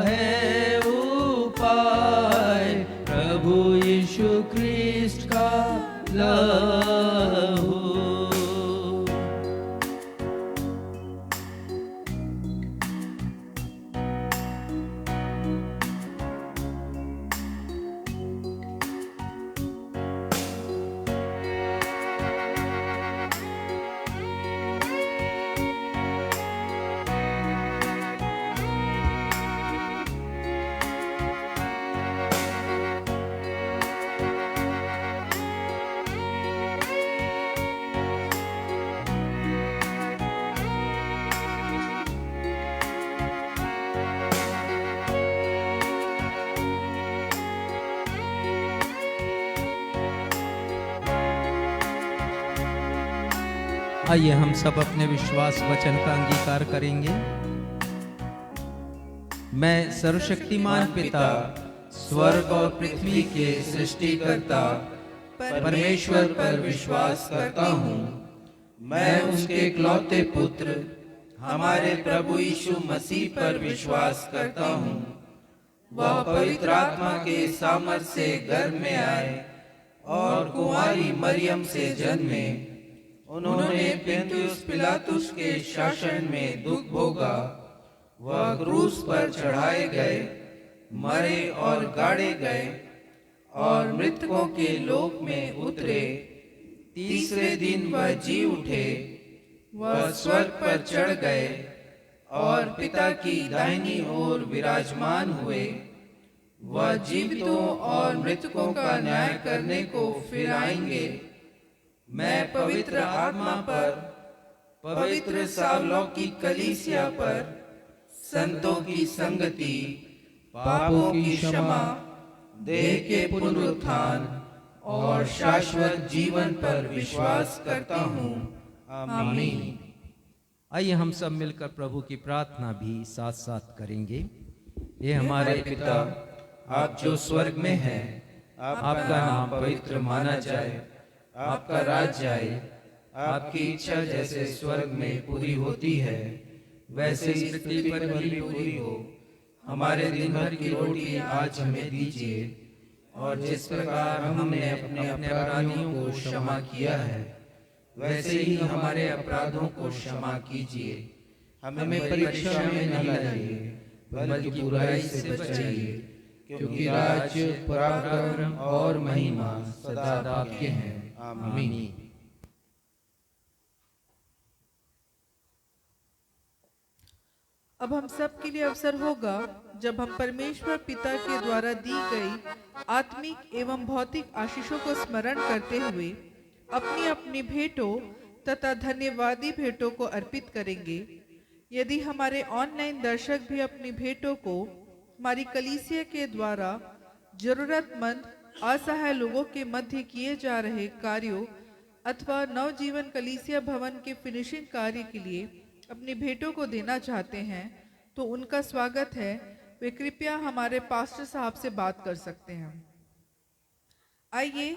है उपाय, प्रभु यीशु क्रिस्ट का लहू। आइए हम सब अपने विश्वास वचन का अंगीकार करेंगे। मैं सर्वशक्तिमान पिता, स्वर्ग और पृथ्वी के सृष्टिकर्ता परमेश्वर पर विश्वास करता हूँ। मैं उसके इकलौते पुत्र हमारे प्रभु यीशु मसीह पर विश्वास करता हूँ। वह पवित्र आत्मा के सामर्थ्य से गर्भ में आए और कुंवारी मरियम से जन्मे। उन्होंने पुन्तियुस पिलातुस के शासन में दुख भोगा। वह क्रूस पर चढ़ाए गए, मरे और गाड़े गए और मृतकों के लोक में उतरे। तीसरे दिन वह जी उठे। वह स्वर्ग पर चढ़ गए और पिता की दाहिनी ओर विराजमान हुए। वह जीवितों और मृतकों का न्याय करने को फिर आएंगे। मैं पवित्र आत्मा पर, पवित्र सार्वलौकिक कलीसिया पर, संतों की संगति, पापों की क्षमा, देह के पुनरुत्थान और शाश्वत जीवन पर विश्वास करता हूँ। आमीन। आइए हम सब मिलकर प्रभु की प्रार्थना भी साथ साथ करेंगे। ये हमारे पिता, आप जो स्वर्ग में हैं, आपका नाम पवित्र माना जाए। आपका राज्य आए। आपकी इच्छा जैसे स्वर्ग में पूरी होती है, वैसे इस पृथ्वी पर भी पूरी हो। हमारे दिन भर की रोटी आज हमें दीजिए, और जिस प्रकार हमने अपने अपराधियों को क्षमा किया है, वैसे ही हमारे अपराधों को क्षमा कीजिए। हमें परीक्षा में न लाइए, बल्कि बुराई से बचाइए, क्योंकि राज्य, पराक्रम और महिमा सदा आपके हैं। आमीन। अब हम सब के लिए अवसर होगा जब हम परमेश्वर पिता के द्वारा दी गई आत्मिक एवं भौतिक आशीषों को स्मरण करते हुए अपनी अपनी भेंटों तथा धन्यवादी भेंटों को अर्पित करेंगे। यदि हमारे ऑनलाइन दर्शक भी अपनी भेंटों को हमारी कलीसिया के द्वारा जरूरतमंद असहाय लोगों के मध्य किए जा रहे कार्यों अथवा नवजीवन कलीसिया भवन के फिनिशिंग कार्य के लिए अपनी भेंटों को देना चाहते हैं, तो उनका स्वागत है। वे कृपया हमारे पास्टर साहब से बात कर सकते हैं। आइए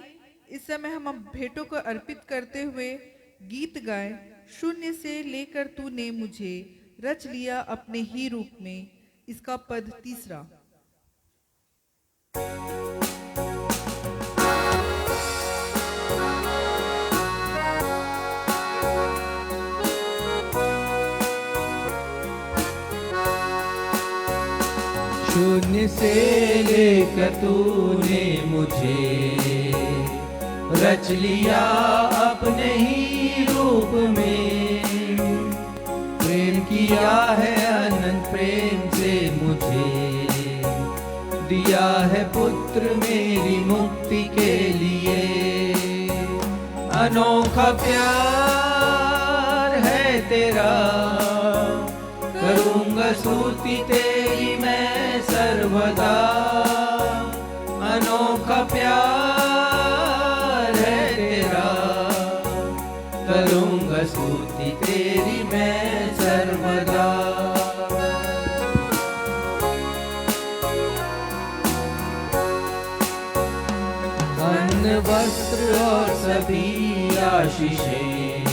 इस समय हम भेंटों को अर्पित करते हुए गीत गाएं। शून्य से लेकर तूने मुझे रच लिया अपने ही रूप में, इसका पद 3। शून्य से लेकर तूने मुझे रच लिया अपने ही रूप में, प्रेम किया है अनंत प्रेम से मुझे, दिया है पुत्र मेरी मुक्ति के लिए। अनोखा प्यार है तेरा, करूँगा स्तुति तेरी मैं सर्वदा। अनोखा प्यार है तेरा, करूँगा स्तुति तेरी मैं सर्वदा। अन्न वस्त्र और सभी आशीषें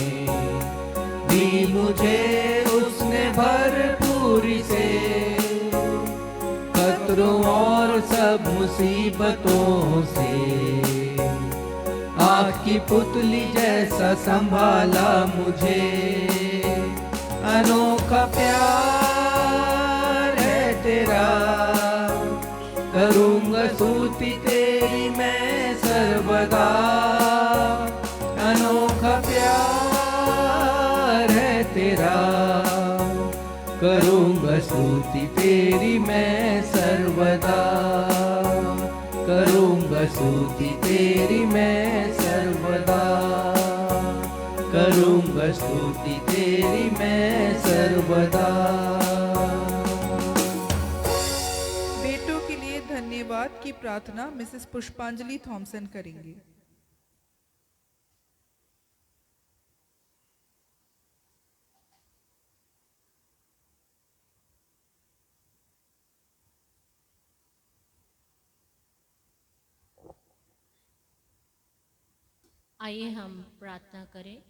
दी मुझे उसने भरपूरी से, खतरों और सब मुसीबतों से आँख की पुतली जैसा संभाला मुझे। अनोखा प्यार है तेरा, करूँगा स्तुति तेरी मैं सर्वदा। अनोखा प्यार है तेरा, करूँगा स्तुति तेरी मैं सर्वदा। करूँगा स्तुति तेरी मैं सर्वदा। करूँगा स्तुति तेरी मैं सर्वदा। बेटों के लिए धन्यवाद की प्रार्थना मिसेस पुष्पांजलि थॉमसन करेंगी। आइए हम प्रार्थना करें।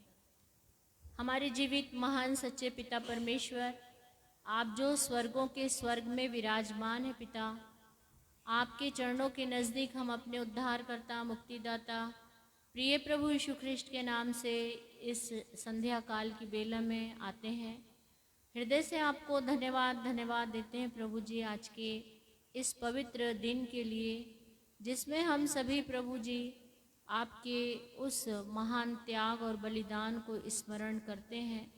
हमारे जीवित महान सच्चे पिता परमेश्वर, आप जो स्वर्गों के स्वर्ग में विराजमान है पिता, आपके चरणों के नज़दीक हम अपने उद्धारकर्ता, मुक्तिदाता, प्रिय प्रभु यीशु ख्रिस्ट के नाम से इस संध्या काल की बेला में आते हैं। हृदय से आपको धन्यवाद देते हैं प्रभु जी, आज के इस पवित्र दिन के लिए, जिसमें हम सभी प्रभु जी आपके उस महान त्याग और बलिदान को स्मरण करते हैं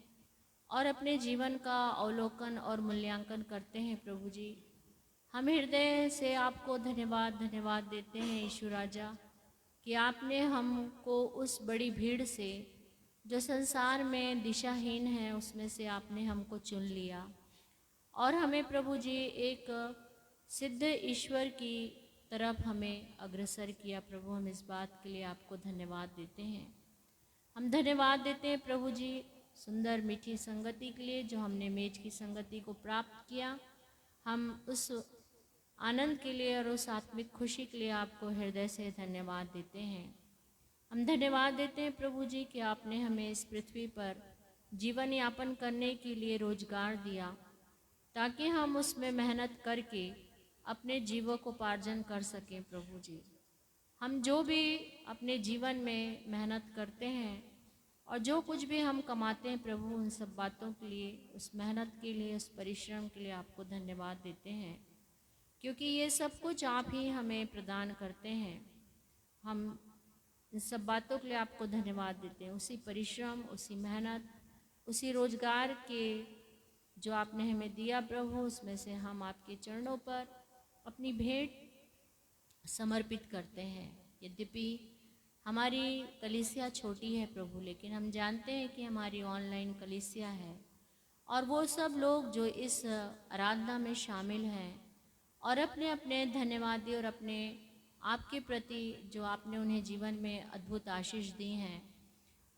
और अपने जीवन का अवलोकन और मूल्यांकन करते हैं प्रभु जी। हम हृदय से आपको धन्यवाद देते हैं यीशु राजा, कि आपने हमको उस बड़ी भीड़ से जो संसार में दिशाहीन है उसमें से आपने हमको चुन लिया और हमें प्रभु जी एक सिद्ध ईश्वर की तरफ हमें अग्रसर किया। प्रभु हम इस बात के लिए आपको धन्यवाद देते हैं। हम धन्यवाद देते हैं प्रभु जी सुंदर मीठी संगति के लिए जो हमने मेज की संगति को प्राप्त किया। हम उस आनंद के लिए और उस आत्मिक खुशी के लिए आपको हृदय से धन्यवाद देते हैं। हम धन्यवाद देते हैं प्रभु जी कि आपने हमें इस पृथ्वी पर जीवन यापन करने के लिए रोजगार दिया, ताकि हम उसमें मेहनत करके अपने जीवकोपार्जन कर सकें। प्रभु जी, हम जो भी अपने जीवन में मेहनत करते हैं और जो कुछ भी हम कमाते हैं प्रभु, उन सब बातों के लिए, उस मेहनत के लिए, उस परिश्रम के लिए आपको धन्यवाद देते हैं, क्योंकि ये सब कुछ आप ही हमें प्रदान करते हैं। हम इन सब बातों के लिए आपको धन्यवाद देते हैं। उसी परिश्रम, उसी मेहनत, उसी रोजगार के जो आपने हमें दिया प्रभु, उसमें से हम आपके चरणों पर अपनी भेंट समर्पित करते हैं। यद्यपि हमारी कलीसिया छोटी है प्रभु, लेकिन हम जानते हैं कि हमारी ऑनलाइन कलीसिया है, और वो सब लोग जो इस आराधना में शामिल हैं और अपने अपने धन्यवादी और अपने आपके प्रति जो आपने उन्हें जीवन में अद्भुत आशीष दी हैं,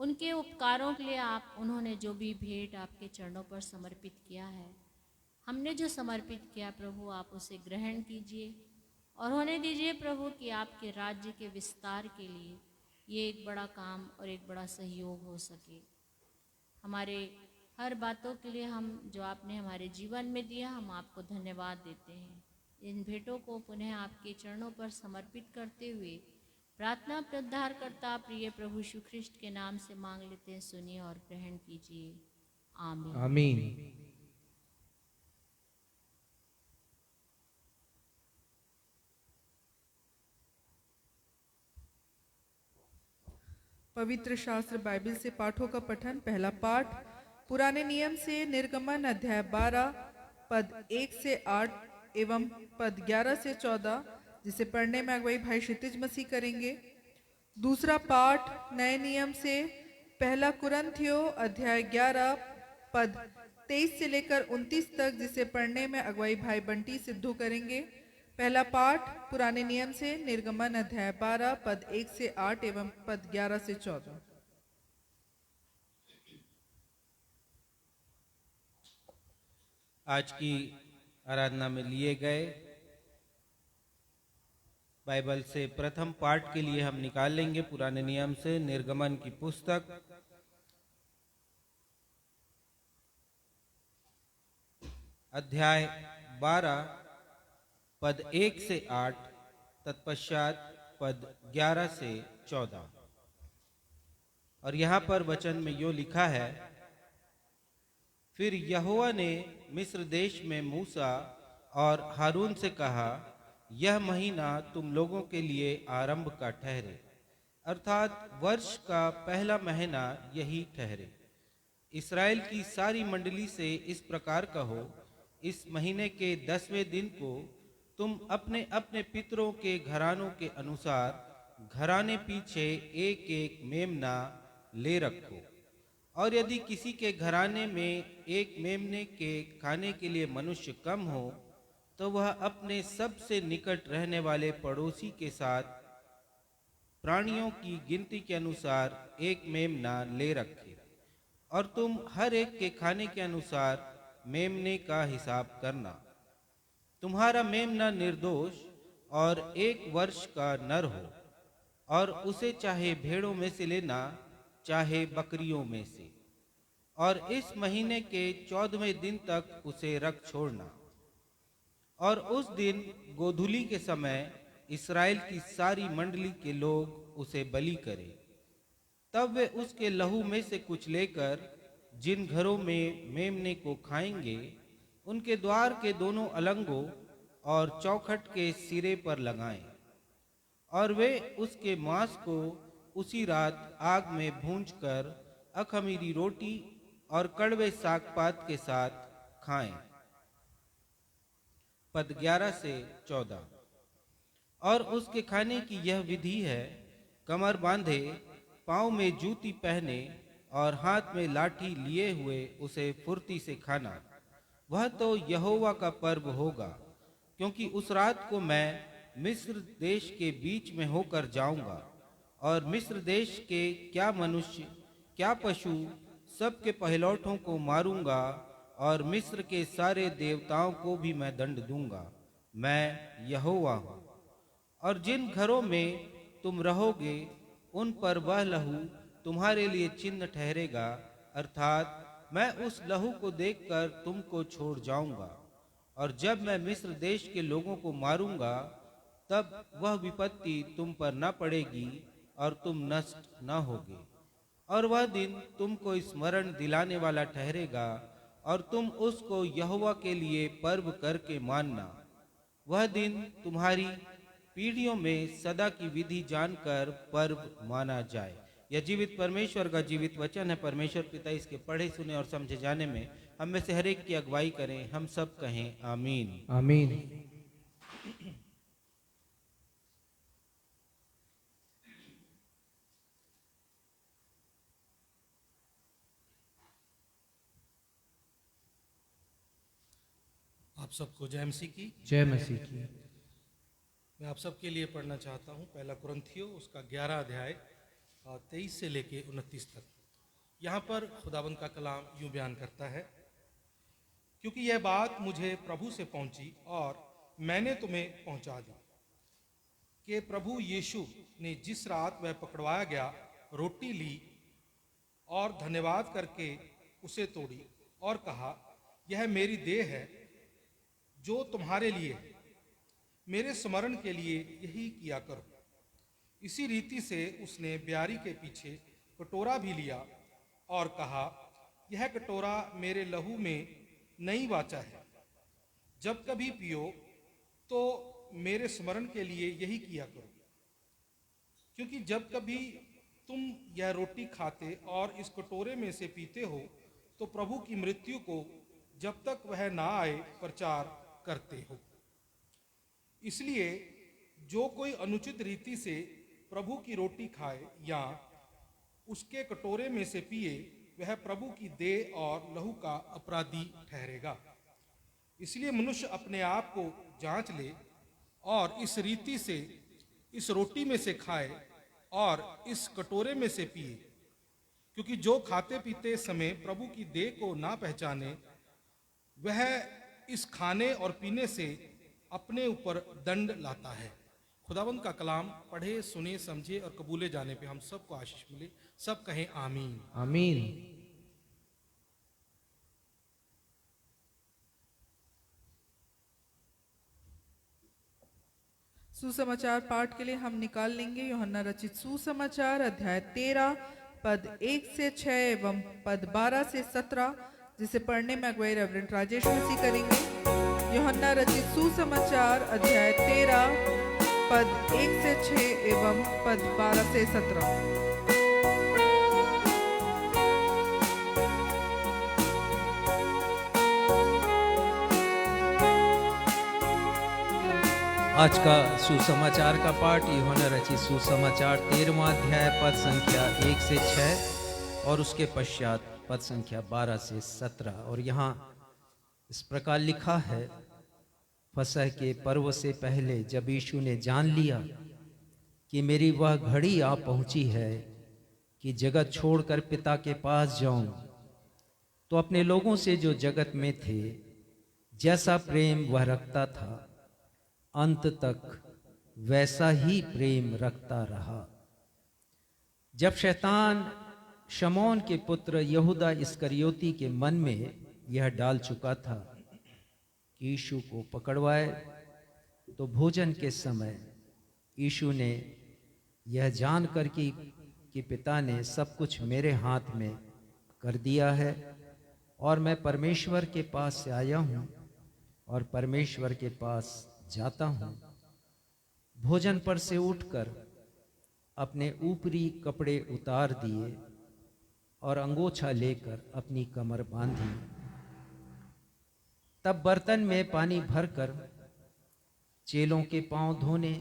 उनके उपकारों के लिए उन्होंने जो भी भेंट आपके चरणों पर समर्पित किया है, हमने जो समर्पित किया प्रभु, आप उसे ग्रहण कीजिए और होने दीजिए प्रभु कि आपके राज्य के विस्तार के लिए ये एक बड़ा काम और एक बड़ा सहयोग हो सके। हमारे हर बातों के लिए हम जो आपने हमारे जीवन में दिया, हम आपको धन्यवाद देते हैं। इन भेंटों को पुनः आपके चरणों पर समर्पित करते हुए प्रार्थना प्रद्धारकर्ता प्रिय प्रभु यीशु ख्रिस्ट के नाम से मांग लेते हैं, सुनिए और ग्रहण कीजिए। आमीन। आमीन। पवित्र शास्त्र बाइबल से पाठों का पठन। पहला पाठ पुराने नियम से निर्गमन अध्याय 12 पद 1 से 8 एवं पद 11 से 14, जिसे पढ़ने में अगुवाई भाई क्षितिज मसीह करेंगे। दूसरा पाठ नए नियम से पहला कुरिन्थियों अध्याय 11 पद 23 से लेकर 29 तक, जिसे पढ़ने में अगुवाई भाई बंटी सिद्धू करेंगे। पहला पाठ पुराने नियम से निर्गमन अध्याय 12 पद 1 से 8 एवं पद 11 से 14। आज की आराधना में लिए गए बाइबल से प्रथम पाठ के लिए हम निकाल लेंगे पुराने नियम से निर्गमन की पुस्तक अध्याय 12 पद 1 से 8, तत्पश्चात पद 11 से 14। और यहाँ पर वचन में यो लिखा है, फिर यहोवा ने मिस्र देश में मूसा और हारून से कहा, यह महीना तुम लोगों के लिए आरंभ का ठहरे, अर्थात वर्ष का पहला महीना यही ठहरे। इस्राएल की सारी मंडली से इस प्रकार कहो, इस महीने के 10वें दिन को तुम अपने अपने पितरों के घरानों के अनुसार घराने पीछे एक एक मेमना ले रखो। और यदि किसी के घराने में एक मेमने के खाने के लिए मनुष्य कम हो, तो वह अपने सबसे निकट रहने वाले पड़ोसी के साथ प्राणियों की गिनती के अनुसार एक मेमना ले रखे। और तुम हर एक के खाने के अनुसार मेमने का हिसाब करना। तुम्हारा मेमना निर्दोष और 1 वर्ष का नर हो, और उसे चाहे भेड़ों में से लेना, चाहे बकरियों में से। और इस महीने के 14वें दिन तक उसे रख छोड़ना। और उस दिन गोधूली के समय इस्राएल की सारी मंडली के लोग उसे बलि करें। तब वे उसके लहू में से कुछ लेकर जिन घरों में मेमने को खाएंगे, उनके द्वार के दोनों अलंगों और चौखट के सिरे पर लगाएं। और वे उसके मांस को उसी रात आग में भूंजकर अखमीरी रोटी और कड़वे सागपात के साथ खाएं। पद 11 से 14। और उसके खाने की यह विधि है, कमर बांधे, पांव में जूती पहने और हाथ में लाठी लिए हुए उसे फुर्ती से खाना। वह तो यहोवा का पर्व होगा, क्योंकि उस रात को मैं मिस्र देश के बीच में होकर जाऊंगा, और मिस्र देश के क्या मनुष्य क्या पशु सबके पहलौठों को मारूंगा, और मिस्र के सारे देवताओं को भी मैं दंड दूंगा। मैं यहोवा हूँ। और जिन घरों में तुम रहोगे, उन पर वह लहू तुम्हारे लिए चिन्ह ठहरेगा, अर्थात मैं उस लहू को देखकर तुमको छोड़ जाऊंगा। और जब मैं मिस्र देश के लोगों को मारूंगा, तब वह विपत्ति तुम पर न पड़ेगी और तुम नष्ट न होगे। और वह दिन तुमको स्मरण दिलाने वाला ठहरेगा, और तुम उसको यहोवा के लिए पर्व करके मानना। वह दिन तुम्हारी पीढ़ियों में सदा की विधि जानकर पर्व माना जाए। यह जीवित परमेश्वर का जीवित वचन है। परमेश्वर पिता इसके पढ़े सुने और समझे जाने में हम में से हर एक की अगुवाई करें। हम सब कहें आमीन। आमीन। आप सबको जय मसीह की। जय मसीह की। मैं आप सबके लिए पढ़ना चाहता हूँ पहला कुरिन्थियों उसका 11 अध्याय 23 से लेके 29 तक। यहाँ पर खुदावंद का कलाम यूं बयान करता है, क्योंकि यह बात मुझे प्रभु से पहुंची और मैंने तुम्हें पहुंचा दी कि प्रभु यीशु ने जिस रात वह पकड़वाया गया रोटी ली और धन्यवाद करके उसे तोड़ी और कहा, यह मेरी देह है जो तुम्हारे लिए है, मेरे स्मरण के लिए यही किया करो। इसी रीति से उसने ब्यारी के पीछे कटोरा भी लिया और कहा, यह कटोरा मेरे लहू में नई वाचा है। जब कभी पियो तो मेरे स्मरण के लिए यही किया करो। क्योंकि जब कभी तुम यह रोटी खाते और इस कटोरे में से पीते हो तो प्रभु की मृत्यु को जब तक वह ना आए प्रचार करते हो। इसलिए जो कोई अनुचित रीति से प्रभु की रोटी खाए या उसके कटोरे में से पिए, वह प्रभु की देह और लहू का अपराधी ठहरेगा। इसलिए मनुष्य अपने आप को जांच ले और इस रीति से इस रोटी में से खाए और इस कटोरे में से पिए। क्योंकि जो खाते पीते समय प्रभु की देह को ना पहचाने, वह इस खाने और पीने से अपने ऊपर दंड लाता है। खुदावंद का कलाम पढ़े सुने समझे और कबूले जाने पे हम सबको आशीष मिले। सब कहें आमीन। आमीन। सुसमाचार पाठ के लिए हम निकाल लेंगे यूहन्ना रचित सुसमाचार अध्याय 13 पद 1 से 6 एवं पद 12 से 17, जिसे पढ़ने में अगुवाई रेवरेंड राजेश मसीह करेंगे। यूहन्ना रचित सुसमाचार अध्याय 13 पद 1 से 6 एवं पद 12 से 17। आज का सुसमाचार का पाठ यूहन्ना रचित सुसमाचार 13वां अध्याय पद संख्या 1 से 6 और उसके पश्चात पद संख्या 12 से 17। और यहाँ इस प्रकार लिखा है, फसह के पर्व से पहले जब यीशु ने जान लिया कि मेरी वह घड़ी आ पहुंची है कि जगत छोड़कर पिता के पास जाऊं, तो अपने लोगों से जो जगत में थे जैसा प्रेम वह रखता था, अंत तक वैसा ही प्रेम रखता रहा। जब शैतान शमौन के पुत्र यहूदा इस्करियोती के मन में यह डाल चुका था कि यीशु को पकड़वाए, तो भोजन के समय यीशु ने यह जानकर कि पिता ने सब कुछ मेरे हाथ में कर दिया है और मैं परमेश्वर के पास से आया हूं और परमेश्वर के पास जाता हूं, भोजन पर से उठकर अपने ऊपरी कपड़े उतार दिए और अंगोछा लेकर अपनी कमर बांधी। तब बर्तन में पानी भरकर चेलों के पांव धोने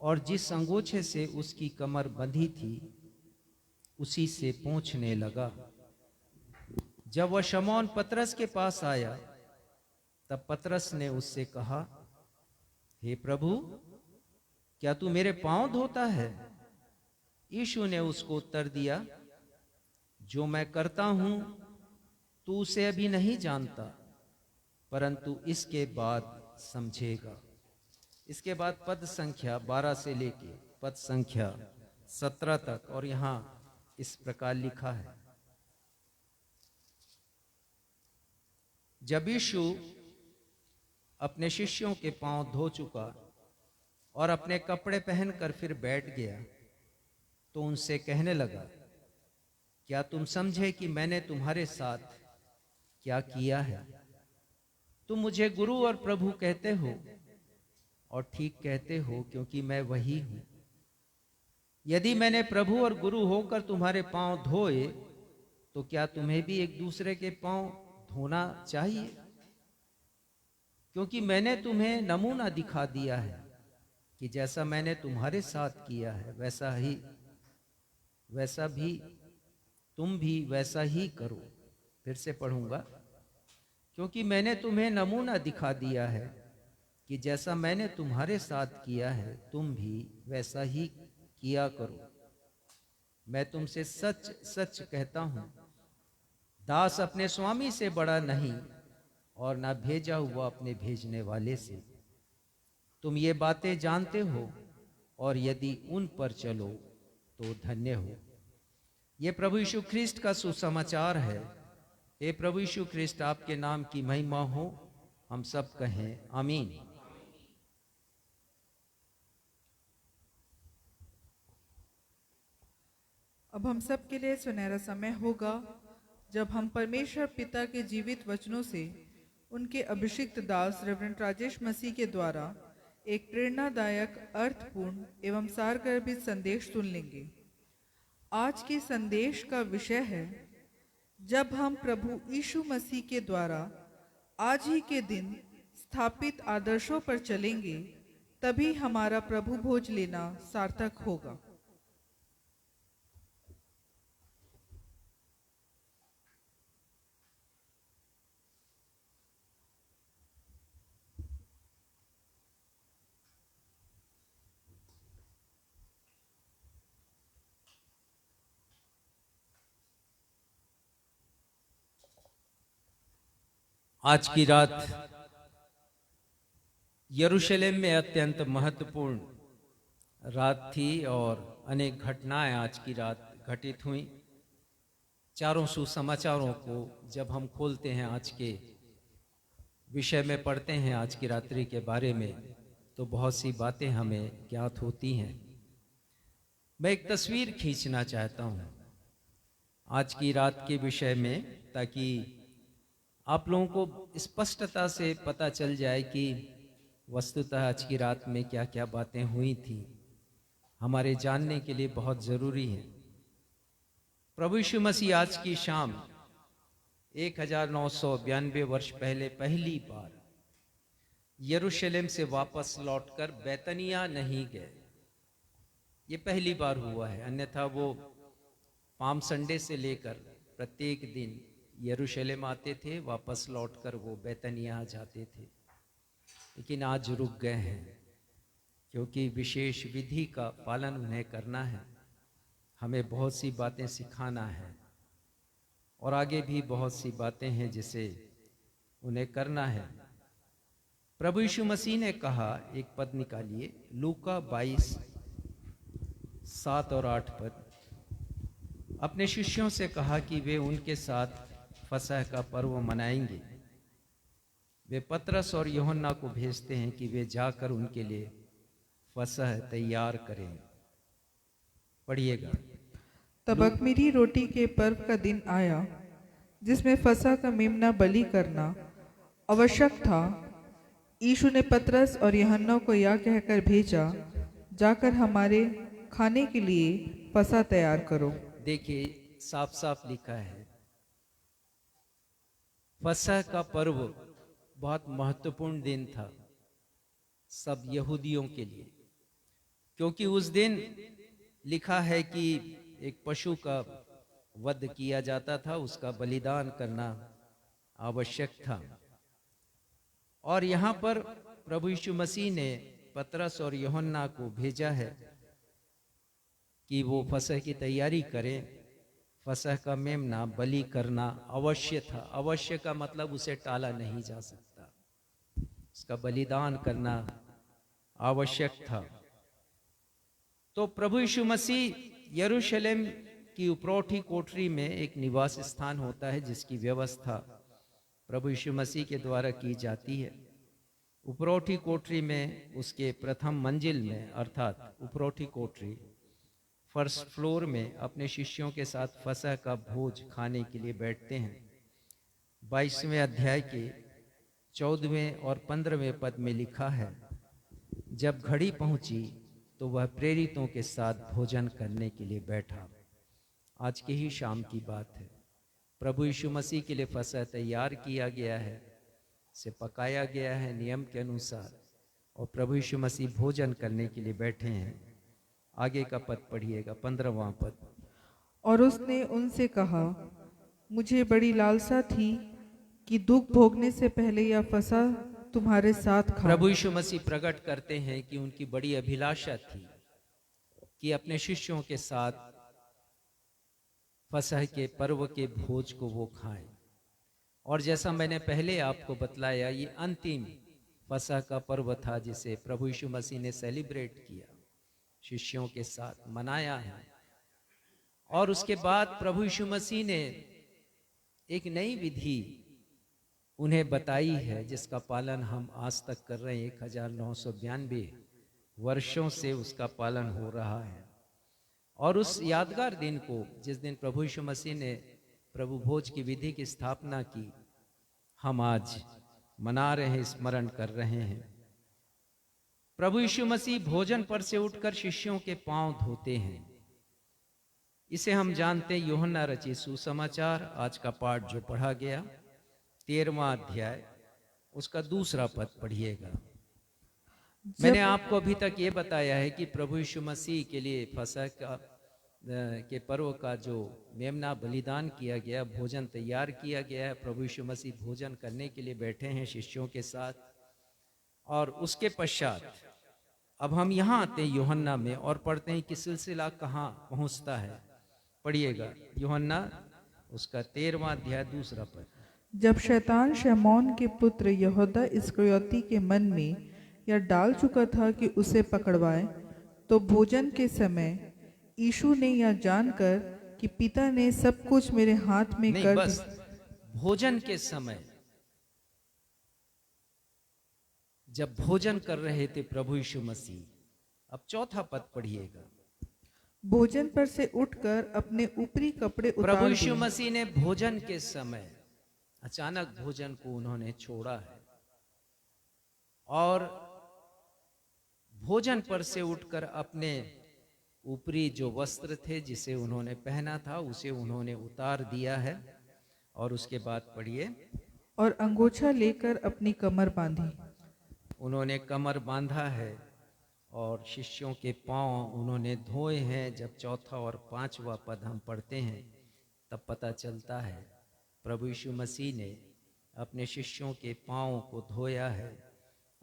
और जिस अंगोछे से उसकी कमर बंधी थी उसी से पोंछने लगा। जब वह शमौन पतरस के पास आया, तब पतरस ने उससे कहा, हे प्रभु, क्या तू मेरे पांव धोता है? यीशु ने उसको उत्तर दिया, जो मैं करता हूं तू उसे अभी नहीं जानता, परंतु इसके बाद समझेगा। इसके बाद पद संख्या 12 से लेके पद संख्या 17 तक, और यहां इस प्रकार लिखा है, जब यीशु अपने शिष्यों के पांव धो चुका और अपने कपड़े पहनकर फिर बैठ गया तो उनसे कहने लगा, क्या तुम समझे कि मैंने तुम्हारे साथ क्या किया है? तुम मुझे गुरु और प्रभु कहते हो और ठीक कहते हो, क्योंकि मैं वही हूं। यदि मैंने प्रभु और गुरु होकर तुम्हारे पांव धोए तो क्या तुम्हें भी एक दूसरे के पांव धोना चाहिए? क्योंकि मैंने तुम्हें नमूना दिखा दिया है कि जैसा मैंने तुम्हारे साथ किया है वैसा भी तुम भी वैसा ही करो। फिर से पढ़ूंगा। क्योंकि मैंने तुम्हें नमूना दिखा दिया है कि जैसा मैंने तुम्हारे साथ किया है तुम भी वैसा ही किया करो। मैं तुमसे सच सच कहता हूं, दास अपने स्वामी से बड़ा नहीं और ना भेजा हुआ अपने भेजने वाले से। तुम ये बातें जानते हो और यदि उन पर चलो तो धन्य हो। ये प्रभु यीशु ख्रिस्ट का सुसमाचार है। हे प्रभु यीशु ख्रिस्ट, आपके नाम की महिमा हो। हम सब कहें आमीन। अब हम सब के लिए सुनहरा समय होगा जब हम परमेश्वर पिता के जीवित वचनों से उनके अभिषिक्त दास रेवरेंड राजेश मसीह के द्वारा एक प्रेरणादायक, अर्थपूर्ण एवं सारगर्भित संदेश सुन लेंगे। आज के संदेश का विषय है, जब हम प्रभु यीशु मसीह के द्वारा आज ही के दिन स्थापित आदर्शों पर चलेंगे, तभी हमारा प्रभु भोज लेना सार्थक होगा। आज की रात यरूशलेम में अत्यंत महत्वपूर्ण रात थी और अनेक घटनाएं आज की रात घटित हुई। चारों सुसमाचारों को जब हम खोलते हैं, आज के विषय में पढ़ते हैं, आज की रात्रि के बारे में, तो बहुत सी बातें हमें ज्ञात होती हैं। मैं एक तस्वीर खींचना चाहता हूं आज की रात के विषय में, ताकि आप लोगों को स्पष्टता से पता चल जाए कि वस्तुतः आज की रात में क्या क्या बातें हुई थी, हमारे जानने के लिए बहुत जरूरी है। प्रभु यीशु मसीह आज की शाम 1992 वर्ष पहले पहली बार यरूशलेम से वापस लौटकर बैतनिया नहीं गए। ये पहली बार हुआ है, अन्यथा वो पाम संडे से लेकर प्रत्येक दिन यरूशलेम आते थे, वापस लौटकर वो बैतनिया जाते थे। लेकिन आज रुक गए हैं क्योंकि विशेष विधि का पालन उन्हें करना है। हमें बहुत सी बातें सिखाना है और आगे भी बहुत सी बातें हैं जिसे उन्हें करना है। प्रभु यीशु मसीह ने कहा, एक पद निकालिए, लूका 22 7 और 8 पद, अपने शिष्यों से कहा कि वे उनके साथ फसह का पर्व मनाएंगे। वे पतरस और यूहन्ना को भेजते हैं कि वे जाकर उनके लिए फसह तैयार करें। पढ़िएगा। तब अख़मीरी रोटी के पर्व का दिन आया, जिसमें फसह का मेमना बलि करना आवश्यक था। यीशु ने पतरस और यूहन्ना को यह कहकर भेजा, जाकर हमारे खाने के लिए फसह तैयार करो। देखिए, साफ साफ लिखा है, फसह का पर्व बहुत महत्वपूर्ण दिन था सब यहूदियों के लिए, क्योंकि उस दिन लिखा है कि एक पशु का वध किया जाता था, उसका बलिदान करना आवश्यक था। और यहाँ पर प्रभु यीशु मसीह ने पतरस और यूहन्ना को भेजा है कि वो फसह की तैयारी करें। फसह का मेमना बलि करना अवश्य था। अवश्य का मतलब उसे टाला नहीं जा सकता, उसका बलिदान करना आवश्यक था। तो प्रभु यीशु मसीह यरूशलेम की उपरौठी कोठरी में एक निवास स्थान होता है जिसकी व्यवस्था प्रभु यीशु मसीह के द्वारा की जाती है। उपरोठी कोठरी में, उसके प्रथम मंजिल में अर्थात उपरोठी कोठरी फर्स्ट फ्लोर में अपने शिष्यों के साथ फसह का भोज खाने के लिए बैठते हैं। 22वें अध्याय के 14वें और 15वें पद में लिखा है, जब घड़ी पहुंची तो वह प्रेरितों के साथ भोजन करने के लिए बैठा। आज की ही शाम की बात है। प्रभु यीशु मसीह के लिए फसह तैयार किया गया है, से पकाया गया है नियम के अनुसार, और प्रभु यीशु मसीह भोजन करने के लिए बैठे हैं। आगे का पद पढ़िएगा, 15वां पद। और उसने उनसे कहा, मुझे बड़ी लालसा थी कि दुख भोगने से पहले यह फसह तुम्हारे साथ खाऊं। प्रभु यीशु मसीह प्रकट करते हैं कि उनकी बड़ी अभिलाषा थी कि अपने शिष्यों के साथ फसह के पर्व के भोज को वो खाएं। और जैसा मैंने पहले आपको बतलाया, ये अंतिम फसह का पर्व था जिसे प्रभु यीशु मसीह ने सेलिब्रेट किया, शिष्यों के साथ मनाया है। और उसके बाद प्रभु यीशु मसीह ने एक नई विधि उन्हें बताई है, जिसका पालन हम आज तक कर रहे हैं। 1992 वर्षों से उसका पालन हो रहा है। और उस यादगार दिन को, जिस दिन प्रभु यीशु मसीह ने प्रभु भोज की विधि की स्थापना की, हम आज मना रहे हैं, स्मरण कर रहे हैं। प्रभु यीशु मसीह भोजन पर से उठकर शिष्यों के पांव धोते हैं। इसे हम जानते हैं यूहन्ना रचित सुसमाचार, आज का पाठ जो पढ़ा गया 13वां अध्याय, उसका 2 पद पढ़िएगा। मैंने आपको अभी तक ये बताया है कि प्रभु यीशु मसीह के लिए फसह के पर्व का जो मेमना बलिदान किया गया, भोजन तैयार किया गया है। प्रभु यीशु मसीह भोजन करने के लिए बैठे हैं शिष्यों के साथ। और उसके पश्चात अब हम यहाँ आते हैं यूहन्ना में और पढ़ते हैं कि सिलसिला कहाँ पहुँचता है। पढ़िएगा यूहन्ना उसका 13वां अध्याय 2 पद। जब शैतान शमौन के पुत्र यहूदा इस्करियोती के मन में यह डाल चुका था कि उसे पकड़वाए, तो भोजन के समय यीशु ने यह जानकर कि पिता ने सब कुछ मेरे हाथ में नहीं, कर बस भोजन के समय, जब भोजन कर रहे थे प्रभु यीशु मसीह। अब 4था पद पढ़िएगा। भोजन पर से उठकर अपने ऊपरी कपड़े प्रभु उतार यीशु दिए। मसीह ने भोजन के समय अचानक भोजन को उन्होंने छोड़ा है और भोजन पर से उठकर अपने ऊपरी जो वस्त्र थे जिसे उन्होंने पहना था उसे उन्होंने उतार दिया है। और उसके बाद पढ़िए, और अंगोछा लेकर अपनी कमर बांधी। उन्होंने कमर बांधा है और शिष्यों के पांव उन्होंने धोए हैं। जब 4था और 5वां पद हम पढ़ते हैं तब पता चलता है प्रभु यीशु मसीह ने अपने शिष्यों के पांव को धोया है।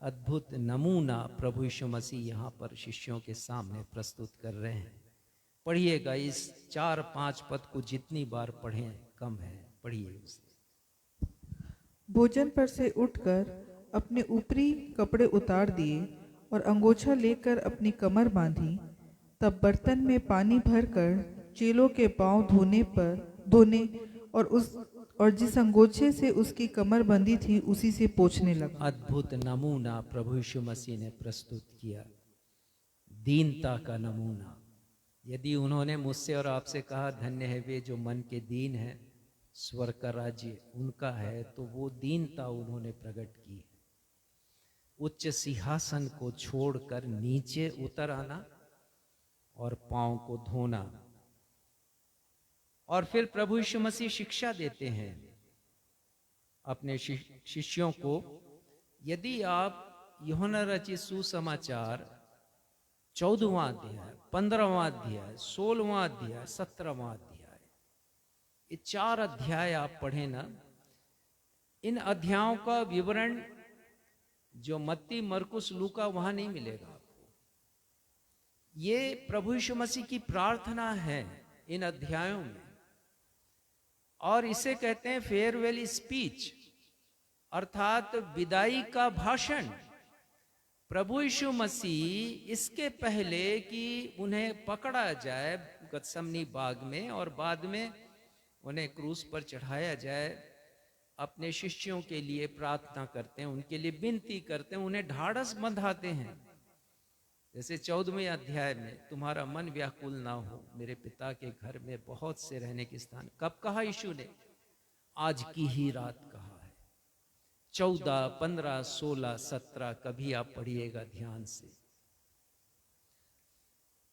अद्भुत नमूना प्रभु यीशु मसीह यहाँ पर शिष्यों के सामने प्रस्तुत कर रहे हैं। पढ़िएगा, इस 4-5 पद को जितनी बार पढ़ें कम है। पढ़िए उसे। भोजन पर से उठकर अपने ऊपरी कपड़े उतार दिए और अंगोछा लेकर अपनी कमर बांधी। तब बर्तन में पानी भरकर चेलों के पांव धोने और जिस अंगोछे से उसकी कमर बंधी थी उसी से पोंछने लगा। अद्भुत नमूना प्रभु यीशु मसीह ने प्रस्तुत किया, दीनता का नमूना। यदि उन्होंने मुझसे और आपसे कहा धन्य है वे जो मन के दीन है, स्वर्ग का राज्य उनका है, तो वो दीनता उन्होंने प्रकट की। उच्च सिंहासन को छोड़कर नीचे उतर आना और पांव को धोना। और फिर प्रभु यीशु मसीह शिक्षा देते हैं अपने शिष्यों को। यदि आप यूहन्ना रचित सुसमाचार 14वां अध्याय, 15वां अध्याय, 16वां अध्याय, 17वां अध्याय, ये 4 अध्याय आप पढ़े ना, इन अध्यायों का विवरण जो मत्ती, मरकुस, लूका वहां नहीं मिलेगा आपको। ये प्रभु यीशु मसीह की प्रार्थना है इन अध्यायों में, और इसे कहते हैं फेयरवेल स्पीच, अर्थात विदाई का भाषण। प्रभु यीशु मसीह इसके पहले कि उन्हें पकड़ा जाए गतसमनी बाग में और बाद में उन्हें क्रूस पर चढ़ाया जाए, अपने शिष्यों के लिए प्रार्थना करते हैं, उनके लिए विनती करते हैं, उन्हें ढाढ़स बंधाते हैं। जैसे 14वें अध्याय में, तुम्हारा मन व्याकुल ना हो, मेरे पिता के घर में बहुत से रहने के स्थान। कब कहा यीशु ने? आज की ही रात कहा है। 14, 15, 16, 17 कभी आप पढ़िएगा ध्यान से।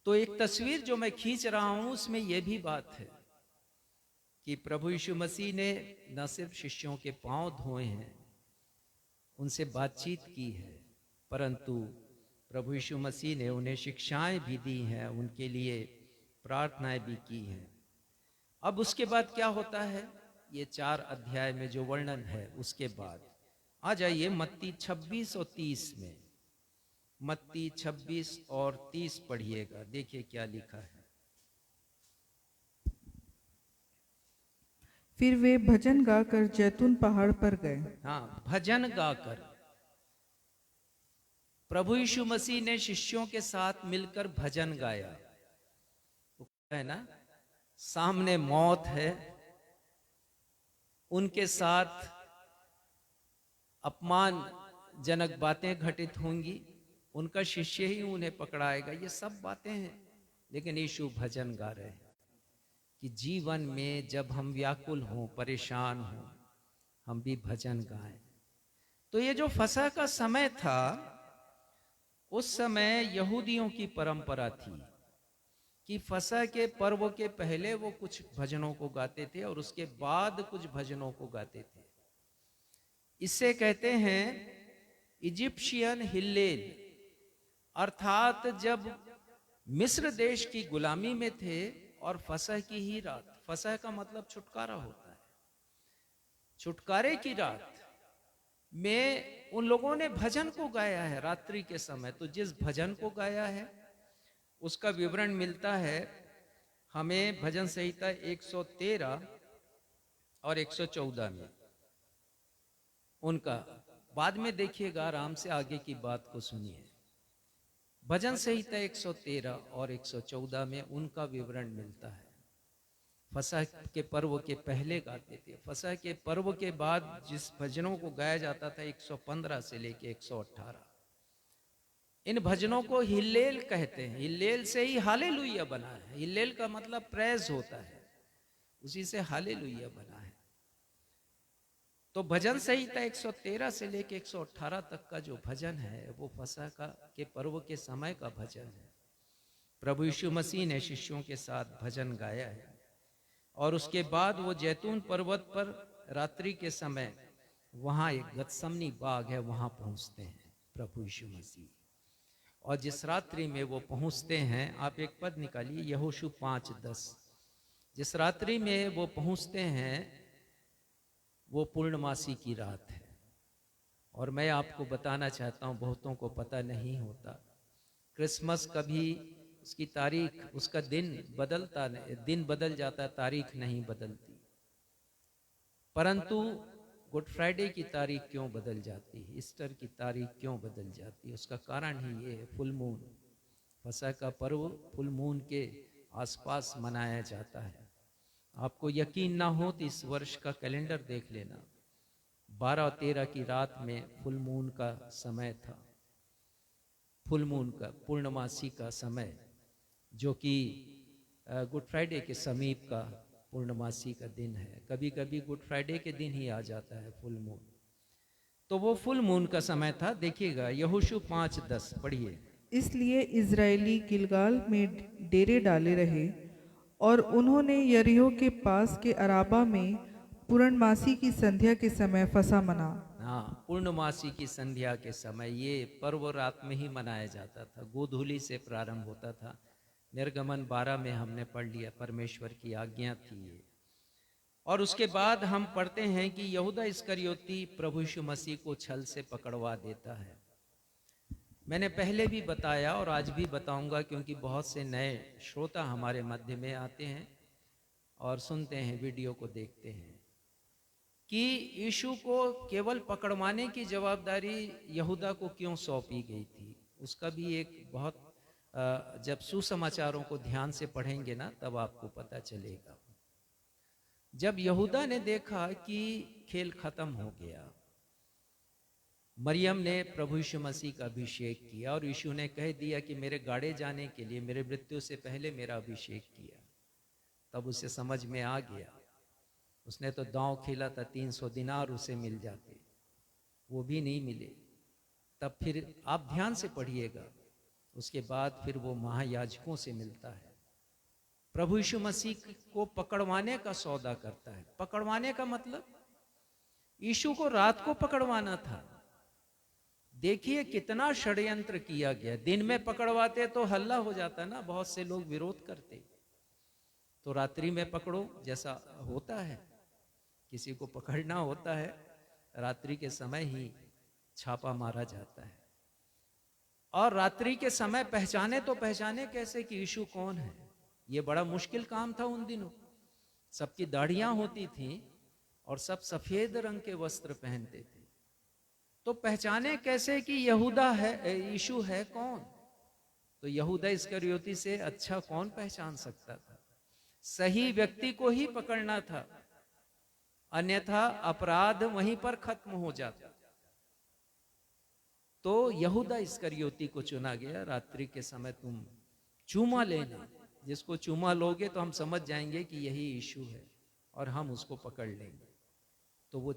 तो एक तस्वीर जो मैं खींच रहा हूं उसमें यह भी बात है कि प्रभु यीशु मसीह ने न सिर्फ शिष्यों के पांव धोए हैं, उनसे बातचीत की है, परंतु प्रभु यीशु मसीह ने उन्हें शिक्षाएं भी दी हैं, उनके लिए प्रार्थनाएं भी की हैं। अब उसके बाद क्या होता है, ये 4 अध्याय में जो वर्णन है उसके बाद आ जाइए मत्ती 26 और 30 में। मत्ती 26 और 30 पढ़िएगा, देखिए क्या लिखा है। फिर वे भजन गाकर जैतून पहाड़ पर गए। हाँ, भजन गाकर। प्रभु यीशु मसीह ने शिष्यों के साथ मिलकर भजन गाया, है ना। सामने मौत है, उनके साथ अपमानजनक बातें घटित होंगी, उनका शिष्य ही उन्हें पकड़ाएगा, ये सब बातें हैं। लेकिन यीशु भजन गा रहे हैं कि जीवन में जब हम व्याकुल हों, परेशान हों, हम भी भजन गाएं। तो ये जो फसह का समय था, उस समय यहूदियों की परंपरा थी कि फसह के पर्व के पहले वो कुछ भजनों को गाते थे और उसके बाद कुछ भजनों को गाते थे। इसे कहते हैं इजिप्शियन हिल्लेल, अर्थात जब मिस्र देश की गुलामी में थे और फसह की ही रात, फसह का मतलब छुटकारा होता है, छुटकारे की रात में उन लोगों ने भजन को गाया है रात्रि के समय। तो जिस भजन को गाया है उसका विवरण मिलता है हमें भजन संहिता 113 और 114 में। उनका बाद में देखिएगा, आराम से आगे की बात को सुनिए। भजन संहिता 113 और 114 में उनका विवरण मिलता है। फसह के पर्व के पहले गाते थे, फसह के पर्व के बाद जिस भजनों को गाया जाता था 115 से लेके 118, इन भजनों को हिल्लेल कहते हैं। हिल्लेल से ही हालेलुया बना है। हिल्लेल का मतलब प्रेज होता है, उसी से हालेलुया बना है। तो भजन संहिता 113 से लेके 118 तक का जो भजन है वो फसह के पर्व के समय का भजन है। प्रभु यीशु मसीह ने शिष्यों के साथ भजन गाया है और उसके बाद वो जैतून पर्वत पर रात्रि के समय, वहां एक गतसमनी बाग है, वहां पहुंचते हैं प्रभु यीशु मसीह। और जिस रात्रि में वो पहुंचते हैं, आप एक पद निकालिए, यहोशू 5:10। जिस रात्रि में वो पहुंचते हैं वो पूर्णमासी की रात है। और मैं आपको बताना चाहता हूं, बहुतों को पता नहीं होता, क्रिसमस कभी उसकी तारीख, उसका दिन बदलता नहीं, दिन बदल जाता, तारीख नहीं बदलती। परंतु गुड फ्राइडे की तारीख क्यों बदल जाती है, ईस्टर की तारीख क्यों बदल जाती है, उसका कारण ही ये है, फुल मून। फसह का पर्व फुल मून के आसपास मनाया जाता है। आपको यकीन ना हो तो इस वर्ष का कैलेंडर देख लेना, 12 और 13 की रात में फुल मून का समय था, फुल मून का पूर्णमासी का समय, जो कि गुड फ्राइडे के समीप का पूर्णमासी का दिन है। कभी कभी गुड फ्राइडे के दिन ही आ जाता है फुल मून। तो वो फुल मून का समय था। देखिएगा यहोशू 5:10 पढ़िए। इसलिए इजरायली गिलगाल में डेरे डाले रहे और उन्होंने यरीहो के पास के अराबा में पूर्णमासी की संध्या के समय फसह मना। हाँ, पूर्णमासी की संध्या के समय ये पर्व रात में ही मनाया जाता था, गोधूली से प्रारंभ होता था। निर्गमन 12 में हमने पढ़ लिया, परमेश्वर की आज्ञा थी ये। और उसके बाद हम पढ़ते हैं कि यहूदा इस्करियोती प्रभु यीशु मसीह को छल से पकड़वा देता है। मैंने पहले भी बताया और आज भी बताऊंगा, क्योंकि बहुत से नए श्रोता हमारे मध्य में आते हैं और सुनते हैं, वीडियो को देखते हैं, कि यीशु को केवल पकड़वाने की जवाबदारी यहूदा को क्यों सौंपी गई थी। उसका भी एक बहुत, जब सुसमाचारों को ध्यान से पढ़ेंगे ना तब आपको पता चलेगा। जब यहूदा ने देखा कि खेल खत्म हो गया, मरियम ने प्रभु यीशु मसीह का अभिषेक किया और यीशु ने कह दिया कि मेरे गाड़े जाने के लिए मेरे मृत्यु से पहले मेरा अभिषेक किया, तब उसे समझ में आ गया। उसने तो दांव खेला था 300 दिनार उसे मिल जाते, वो भी नहीं मिले। तब फिर आप ध्यान से पढ़िएगा, उसके बाद फिर वो महायाजकों से मिलता है, प्रभु यीशु मसीह को पकड़वाने का सौदा करता है। पकड़वाने का मतलब यीशु को रात को पकड़वाना था। देखिए कितना षड्यंत्र किया गया। दिन में पकड़वाते तो हल्ला हो जाता ना, बहुत से लोग विरोध करते, तो रात्रि में पकड़ो, जैसा होता है किसी को पकड़ना होता है रात्रि के समय ही छापा मारा जाता है। और रात्रि के समय पहचाने तो पहचाने कैसे कि यीशु कौन है? ये बड़ा मुश्किल काम था उन दिनों। सबकी दाढ़ियां होती थी और सब सफेद रंग के वस्त्र पहनते थे, तो पहचाने कैसे कि यहूदा है, यीशु है कौन? तो यहूदा इस्करियोती से अच्छा कौन पहचान सकता था? सही व्यक्ति को ही पकड़ना था, अन्यथा अपराध वहीं पर खत्म हो जाता। तो यहूदा इस्करियोती को चुना गया। रात्रि के समय तुम चूमा लेना, जिसको चूमा लोगे तो हम समझ जाएंगे कि यही यीशु है और हम उसको पकड़ लेंगे। तो वो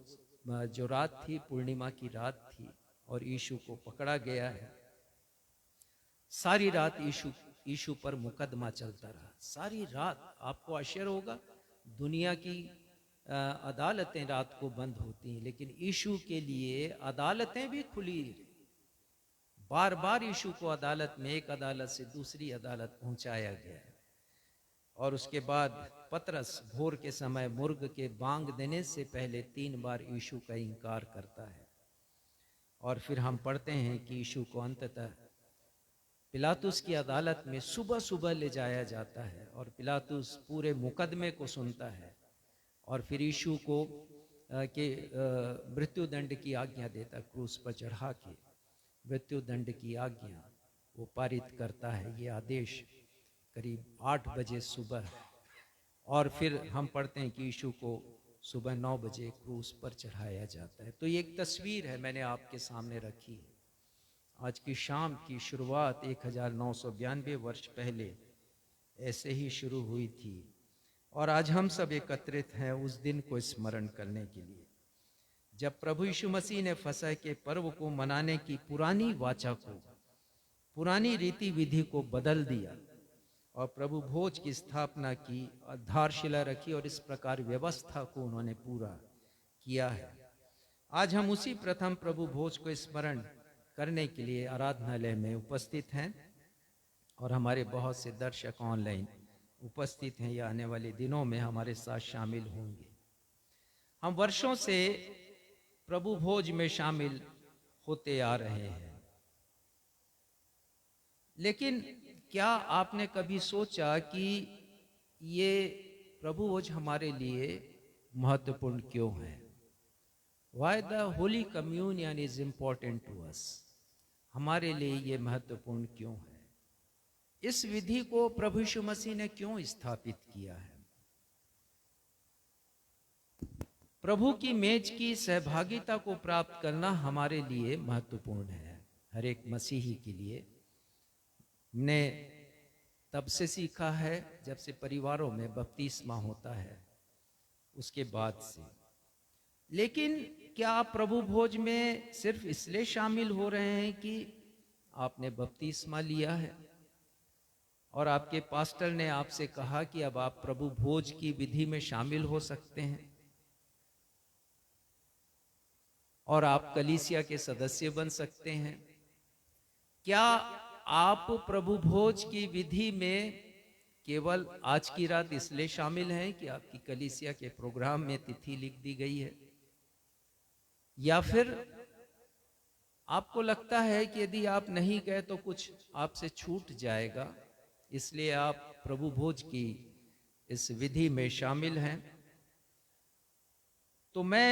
जो रात थी पूर्णिमा की रात थी और यीशु को पकड़ा गया है। सारी रात यीशु पर मुकदमा चलता रहा, सारी रात। आपको आश्चर्य होगा, दुनिया की अदालतें रात को बंद होती हैं, लेकिन यीशु के लिए अदालतें भी खुली। बार बार यीशु को अदालत में, एक अदालत से दूसरी अदालत पहुंचाया गया है। और उसके बाद पतरस भोर के समय मुर्ग के बांग देने से पहले 3 बार यीशु का इनकार करता है। और फिर हम पढ़ते हैं कि यीशु को अंततः पिलातुस की अदालत में सुबह सुबह ले जाया जाता है और पिलातुस पूरे मुकदमे को सुनता है और फिर यीशु को के मृत्यु दंड की आज्ञा देता, क्रूस पर चढ़ा के मृत्यु दंड की आज्ञा वो पारित करता है, ये आदेश करीब 8 बजे सुबह। और फिर हम पढ़ते हैं कि यीशु को सुबह 9 बजे क्रूस पर चढ़ाया जाता है। तो ये एक तस्वीर है, मैंने आपके सामने रखी है। आज की शाम की शुरुआत 1992 वर्ष पहले ऐसे ही शुरू हुई थी और आज हम सब एकत्रित हैं उस दिन को स्मरण करने के लिए, जब प्रभु यीशु मसीह ने फसह के पर्व को मनाने की पुरानी वाचा को, पुरानी रीति विधि को बदल दिया और प्रभु भोज की स्थापना की, आधारशिला रखी और इस प्रकार व्यवस्था को उन्होंने पूरा किया है। आज हम उसी प्रथम प्रभु भोज को स्मरण करने के लिए आराधनालय में उपस्थित हैं और हमारे बहुत से दर्शक ऑनलाइन उपस्थित हैं या आने वाले दिनों में हमारे साथ शामिल होंगे। हम वर्षों से प्रभु भोज में शामिल होते आ रहे हैं, लेकिन क्या आपने कभी सोचा कि ये प्रभु भोज हमारे लिए महत्वपूर्ण क्यों है? Why the Holy Communion is important to us? हमारे लिए ये महत्वपूर्ण क्यों है? इस विधि को प्रभु यीशु मसीह ने क्यों स्थापित किया है? प्रभु की मेज की सहभागिता को प्राप्त करना हमारे लिए महत्वपूर्ण है, हर एक मसीही के लिए। हमने तब से सीखा है जब से परिवारों में बपतिस्मा होता है, उसके बाद से। लेकिन क्या आप प्रभु भोज में सिर्फ इसलिए शामिल हो रहे हैं कि आपने बपतिस्मा लिया है और आपके पास्टर ने आपसे कहा कि अब आप प्रभु भोज की विधि में शामिल हो सकते हैं और आप कलीसिया के सदस्य बन सकते हैं? क्या आप प्रभु भोज की विधि में केवल आज की रात इसलिए शामिल हैं कि आपकी कलीसिया के प्रोग्राम में तिथि लिख दी गई है, या फिर आपको लगता है कि यदि आप नहीं गए तो कुछ आपसे छूट जाएगा, इसलिए आप प्रभु भोज की इस विधि में शामिल हैं? तो मैं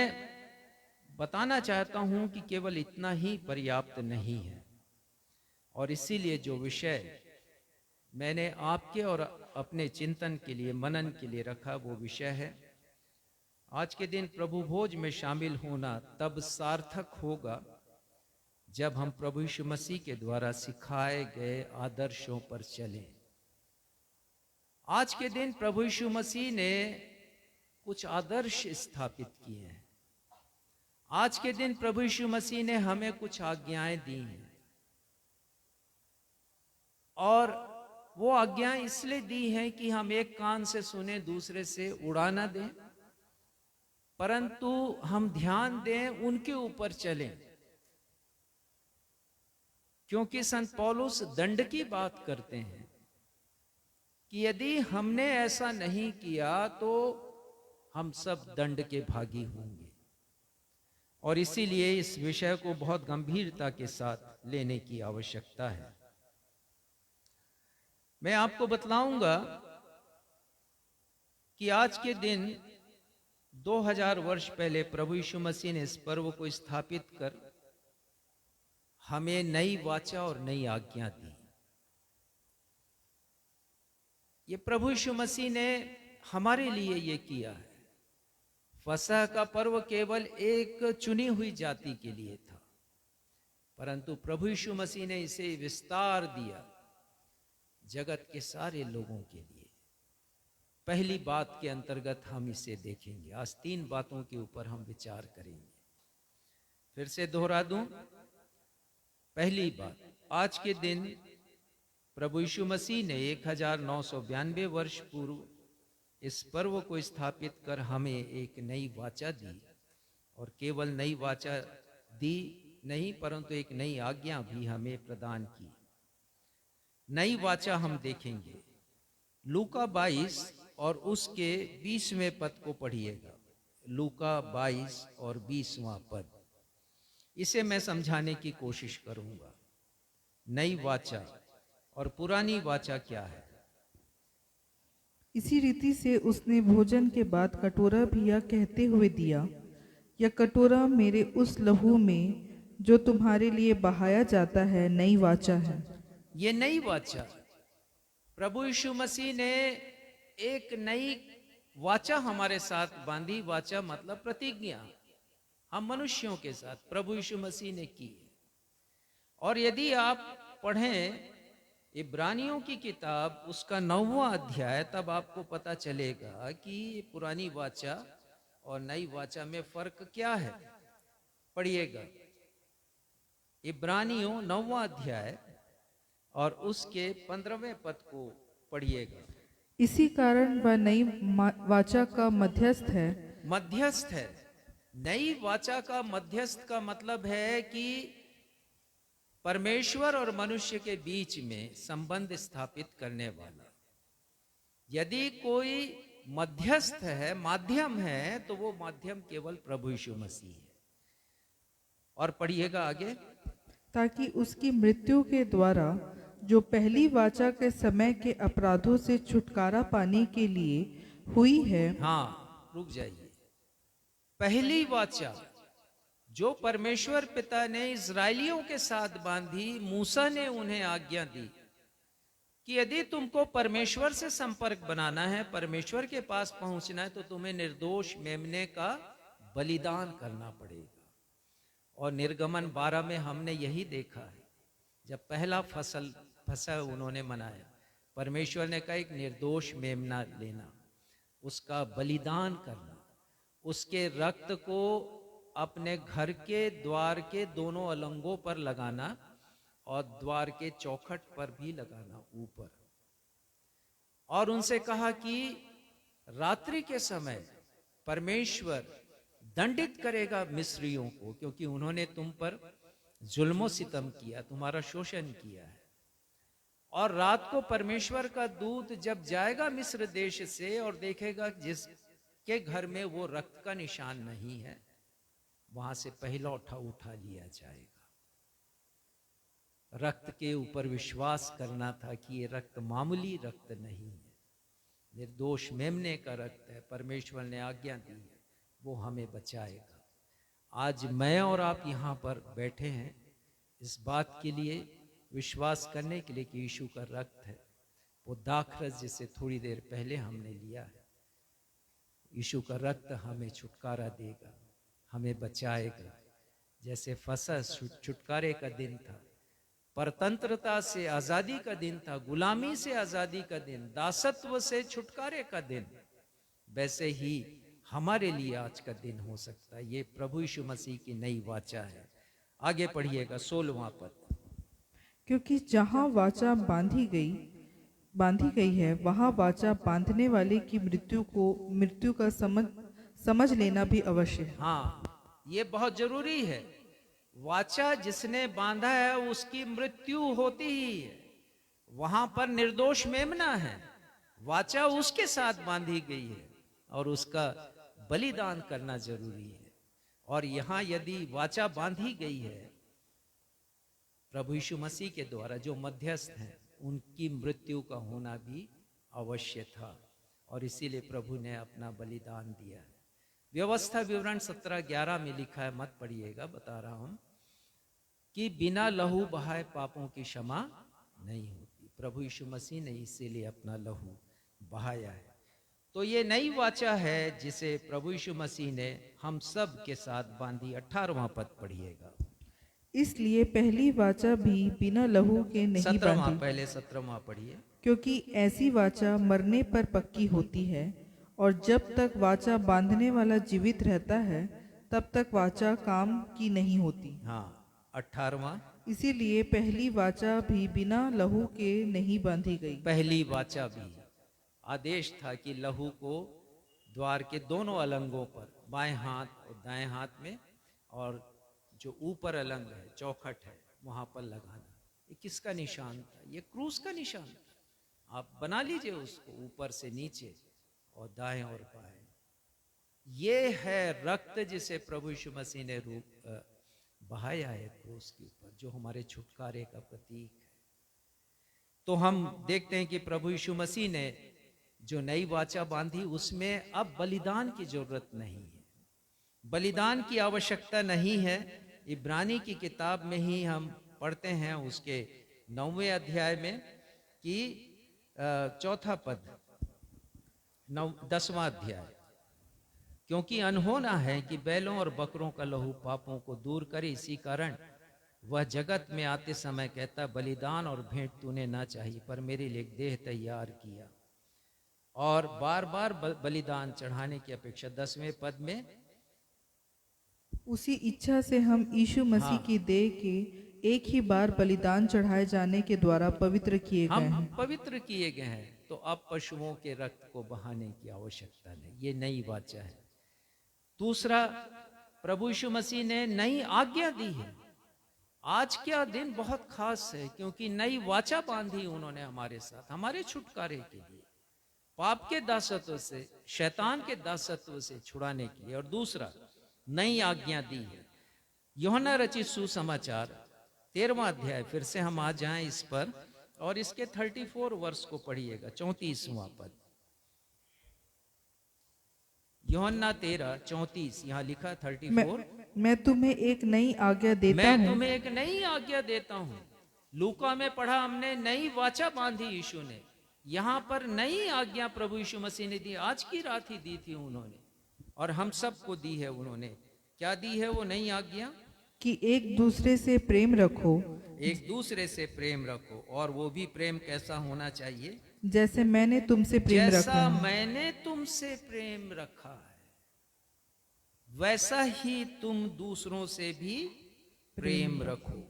बताना चाहता हूं कि केवल इतना ही पर्याप्त नहीं है और इसीलिए जो विषय मैंने आपके और अपने चिंतन के लिए, मनन के लिए रखा, वो विषय है आज के दिन प्रभु भोज में शामिल होना तब सार्थक होगा जब हम प्रभु यीशु मसीह के द्वारा सिखाए गए आदर्शों पर चलें। आज के दिन प्रभु यीशु मसीह ने कुछ आदर्श स्थापित किए हैं। आज के दिन प्रभु यीशु मसीह ने हमें कुछ आज्ञाएं दी हैं, और वो आज्ञाएं इसलिए दी हैं कि हम एक कान से सुने दूसरे से उड़ा ना दें, परंतु हम ध्यान दें, उनके ऊपर चलें। क्योंकि संत पौलुस दंड की बात करते हैं कि यदि हमने ऐसा नहीं किया तो हम सब दंड के भागी होंगे, और इसीलिए इस विषय को बहुत गंभीरता के साथ लेने की आवश्यकता है। मैं आपको बतलाऊंगा कि आज के दिन 2000 वर्ष पहले प्रभु यीशु मसीह ने इस पर्व को स्थापित कर हमें नई वाचा और नई आज्ञा दी। ये प्रभु यीशु मसीह ने हमारे लिए ये किया है। फसह का पर्व केवल एक चुनी हुई जाति के लिए था, परंतु प्रभु यीशु मसीह ने इसे विस्तार दिया जगत के सारे लोगों के लिए। पहली बात के अंतर्गत हम इसे देखेंगे। आज 3 बातों के ऊपर हम विचार करेंगे। फिर से दोहरा दूं, पहली बात, आज के दिन प्रभु यीशु मसीह ने 1992 वर्ष पूर्व इस पर्व को स्थापित कर हमें एक नई वाचा दी, और केवल नई वाचा दी नहीं परंतु एक नई आज्ञा भी हमें प्रदान की। नई वाचा हम देखेंगे। लूका 22 और उसके 20वें पद को पढ़िएगा। लूका 22 और 20वां पद, इसे मैं समझाने की कोशिश करूंगा। नई वाचा और पुरानी वाचा क्या है? इसी रीति से उसने भोजन के बाद कटोरा भी यह कहते हुए दिया, यह कटोरा मेरे उस लहू में जो तुम्हारे लिए बहाया जाता है नई वाचा है। ये नई वाचा, प्रभु यीशु मसीह ने एक नई वाचा हमारे साथ बांधी। वाचा मतलब प्रतिज्ञा, हम मनुष्यों के साथ प्रभु यीशु मसीह ने की। और यदि आप पढ़ें इब्रानियों की किताब उसका 9वां अध्याय, तब आपको पता चलेगा कि पुरानी वाचा और नई वाचा में फर्क क्या है। पढ़िएगा इब्रानियों 9वां अध्याय और उसके 15वें पद को पढ़िएगा। इसी कारण वह नई वाचा का मध्यस्थ है। मध्यस्थ है। नई वाचा का मध्यस्थ का मतलब है कि परमेश्वर और मनुष्य के बीच में संबंध स्थापित करने वाला। यदि कोई मध्यस्थ है, माध्यम है, तो वो माध्यम केवल प्रभु यीशु मसीह है। और पढ़िएगा आगे, ताकि उसकी मृत्यु के द्वारा जो पहली वाचा के समय के अपराधों से छुटकारा पाने के लिए हुई है। हाँ, रुक जाइए। पहली वाचा जो परमेश्वर पिता ने इस्राएलियों के साथ बांधी, मूसा ने उन्हें आज्ञा दी कि यदि तुमको परमेश्वर से संपर्क बनाना है, परमेश्वर के पास पहुंचना है, तो तुम्हें निर्दोष मेमने का बलिदान करना पड़ेगा। और निर्गमन 12 में हमने यही देखा है। जब पहला फसह उन्होंने मनाया, परमेश्वर ने कहा एक निर्दोष मेमना लेना, उसका बलिदान करना, उसके रक्त को अपने घर के द्वार के दोनों अलंगों पर लगाना और द्वार के चौखट पर भी लगाना ऊपर। और उनसे कहा कि रात्रि के समय परमेश्वर दंडित करेगा मिस्रियों को, क्योंकि उन्होंने तुम पर जुल्मो सितम किया, तुम्हारा शोषण किया है। और रात को परमेश्वर का दूत जब जाएगा मिस्र देश से और देखेगा जिसके घर में वो रक्त का निशान नहीं है, वहां से पहिलौठा उठा लिया जाएगा। रक्त के ऊपर विश्वास करना था कि ये रक्त मामूली रक्त नहीं है, निर्दोष मेमने का रक्त है। परमेश्वर ने आज्ञा दी है, वो हमें बचाएगा। आज मैं और आप यहाँ पर बैठे हैं इस बात के लिए, विश्वास करने के लिए कि यीशु का रक्त है, वो दाखरस जिसे थोड़ी देर पहले हमने लिया है, यीशु का रक्त हमें छुटकारा देगा, हमें बचाएगा। जैसे फसह छुटकारे का दिन था, परतंत्रता से आजादी का दिन था, गुलामी से आजादी का दिन, दासत्व से छुटकारे का दिन, वैसे ही हमारे लिए आज का दिन हो सकता है। ये प्रभु यीशु मसीह की नई वाचा है। आगे पढ़िएगा 16वां पद। क्योंकि जहाँ वाचा बांधी गई है, वहाँ वाचा बांधने वाले की मृत्यु का समझ लेना भी अवश्य है। हाँ, ये बहुत जरूरी है। वाचा जिसने बांधा है उसकी मृत्यु होती ही है। वहां पर निर्दोष मेमना है, वाचा उसके साथ बांधी गई है और उसका बलिदान करना जरूरी है। और यहां यदि वाचा बांधी गई है प्रभु यीशु मसीह के द्वारा, जो मध्यस्थ हैं, उनकी मृत्यु का होना भी अवश्य था और इसीलिए प्रभु ने अपना बलिदान दिया है। व्यवस्था विवरण 17:11 में लिखा है, मत पढ़िएगा, बता रहा हूं कि बिना लहू बहाए पापों की क्षमा नहीं होती। प्रभु यीशु मसीह ने इसीलिए अपना लहू बहाया है। तो ये नई वाचा है जिसे प्रभु यीशु मसीह ने हम सब के साथ बांधी। 18वां पद पढ़िएगा। इसलिए पहली वाचा भी बिना लहू के नहीं 17वां, बांधी, पहले 17वां पढ़िए। क्योंकि ऐसी वाचा मरने पर पक्की होती है, और जब तक वाचा बांधने वाला जीवित रहता है तब तक वाचा काम की नहीं होती। हाँ, 18वां। इसीलिए पहली वाचा भी बिना लहू के नहीं बांधी गई। पहली वाचा भी आदेश था कि लहू को द्वार के दोनों अलंगों पर, बाएं हाथ और दाएं हाथ में, और जो ऊपर अलंग है, चौखट है, वहां पर लगाना। ये किसका निशान था? ये क्रूस का निशान था। आप बना लीजिए उसको, ऊपर से नीचे और दाएं और बाएं। ये है रक्त जिसे प्रभु यीशु मसीह ने बहाया है क्रूस के ऊपर, जो हमारे छुटकारे का प्रतीक है। तो हम देखते हैं कि प्रभु यीशु मसीह ने जो नई वाचा बांधी, उसमें अब बलिदान की जरूरत नहीं है, बलिदान की आवश्यकता नहीं है। इब्रानी की किताब में ही हम पढ़ते हैं उसके 9वें अध्याय में कि 4था पद, 10वां अध्याय, क्योंकि अनहोना है कि बैलों और बकरों का लहू पापों को दूर करे, इसी कारण वह जगत में आते समय कहता, बलिदान और भेंट तूने ना चाहिए, पर मेरे लिए एक देह तैयार किया। और बार बार बलिदान चढ़ाने की अपेक्षा 10वें पद में, उसी इच्छा से हम यीशु मसीह की देह के एक ही बार बलिदान चढ़ाए जाने के द्वारा पवित्र किए गए हम हैं। पवित्र किए गए हैं, तो अब पशुओं के रक्त को बहाने की आवश्यकता नहीं। ये नई वाचा है। दूसरा, प्रभु यीशु मसीह ने नई आज्ञा दी है। आज का दिन बहुत खास है क्योंकि नई वाचा बांधी उन्होंने हमारे साथ, हमारे छुटकारे के लिए, पाप के दासत्व से, शैतान के दासत्व से छुड़ाने के लिए। और दूसरा, नई आज्ञा दी है। यूहन्ना रचित सुसमाचार 13वां अध्याय, फिर से हम आ जाएं इस पर, और इसके 34 वर्ष को पढ़िएगा, 34वां पद। यूहन्ना 13:34, यहाँ लिखा 34। मैं तुम्हें एक नई आज्ञा देता मैं हूँ। तुम्हें एक नई आज्ञा देता हूँ। लूका में पढ़ा हमने, नई वाचा बांधी यीशु ने। यहाँ पर नई आज्ञा प्रभु यीशु मसीह ने दी, आज की रात ही दी थी उन्होंने, और हम सबको दी है उन्होंने। क्या दी है वो नई आज्ञा? कि एक दूसरे से प्रेम रखो, एक दूसरे से प्रेम रखो। और वो भी प्रेम कैसा होना चाहिए? जैसे मैंने तुमसे प्रेम रखा जैसा है। मैंने तुमसे प्रेम रखा है, वैसा ही तुम दूसरों से भी प्रेम रखो।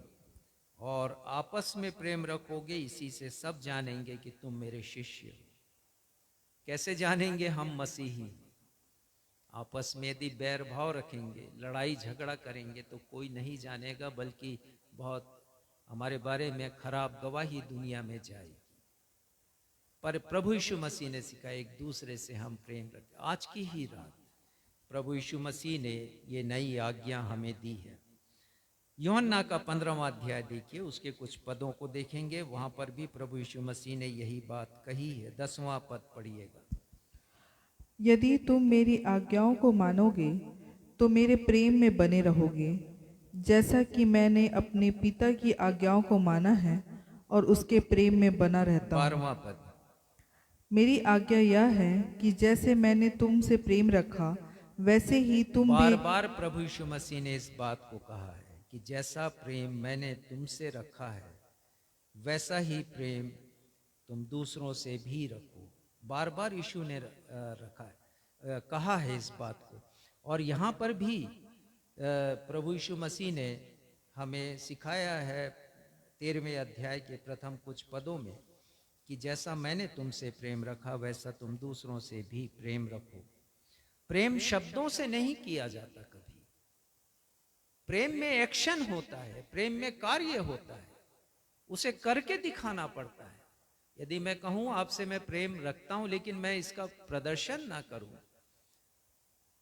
और आपस में प्रेम रखोगे, इसी से सब जानेंगे कि तुम मेरे शिष्य हो। कैसे जानेंगे? हम मसीही आपस में यदि बैर भाव रखेंगे, लड़ाई झगड़ा करेंगे, तो कोई नहीं जानेगा, बल्कि बहुत हमारे बारे में खराब गवाही दुनिया में जाएगी। पर प्रभु यीशु मसीह ने सिखाया एक दूसरे से हम प्रेम रखें। आज की ही रात प्रभु यीशु मसीह ने ये नई आज्ञा हमें दी है। यूहन्ना का 15वां अध्याय देखिए, उसके कुछ पदों को देखेंगे, वहां पर भी प्रभु यीशु मसीह ने यही बात कही है। 10वां पद पढ़िएगा। यदि तुम मेरी आज्ञाओं को मानोगे तो मेरे प्रेम में बने रहोगे, जैसा कि मैंने अपने पिता की आज्ञाओं को माना है और उसके प्रेम में बना रहता हूँ। 12वां पद। मेरी आज्ञा यह है कि जैसे मैंने तुमसे प्रेम रखा वैसे ही तुम बार भी। बार प्रभु यीशु मसीह ने इस बात को कहा है कि जैसा प्रेम मैंने तुमसे रखा है वैसा ही प्रेम तुम दूसरों से भी रखो। बार बार यीशु ने रखा है, कहा है इस बात को। और यहाँ पर भी प्रभु यीशु मसीह ने हमें सिखाया है 13वें अध्याय के प्रथम कुछ पदों में कि जैसा मैंने तुमसे प्रेम रखा वैसा तुम दूसरों से भी प्रेम रखो। प्रेम शब्दों से नहीं किया जाता कभी। प्रेम में एक्शन होता है, प्रेम में कार्य होता है, उसे करके दिखाना पड़ता है। यदि मैं कहूं आपसे मैं प्रेम रखता हूं लेकिन मैं इसका प्रदर्शन ना करूं,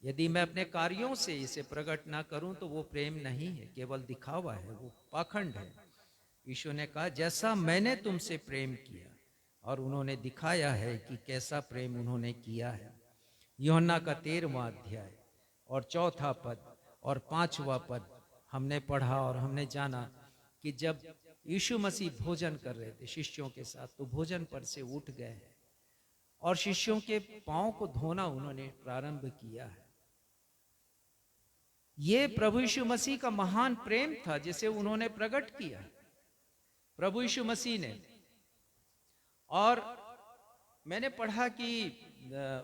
यदि मैं अपने कार्यों से इसे प्रकट ना करूं तो वो प्रेम नहीं है, केवल दिखावा है, वो पाखंड है। यीशु ने कहा जैसा मैंने तुमसे प्रेम किया, और उन्होंने दिखाया है कि कैसा प्रेम उन्होंने किया है। यूहन्ना का 13वां अध्याय और 4था पद और 5वां पद हमने पढ़ा और हमने जाना कि जब यीशु मसीह भोजन कर रहे थे शिष्यों के साथ, तो भोजन पर से उठ गए हैं और शिष्यों के पांव को धोना उन्होंने प्रारंभ किया है। ये प्रभु यीशु मसीह का महान प्रेम था जिसे उन्होंने प्रकट किया प्रभु यीशु मसीह ने। और मैंने पढ़ा कि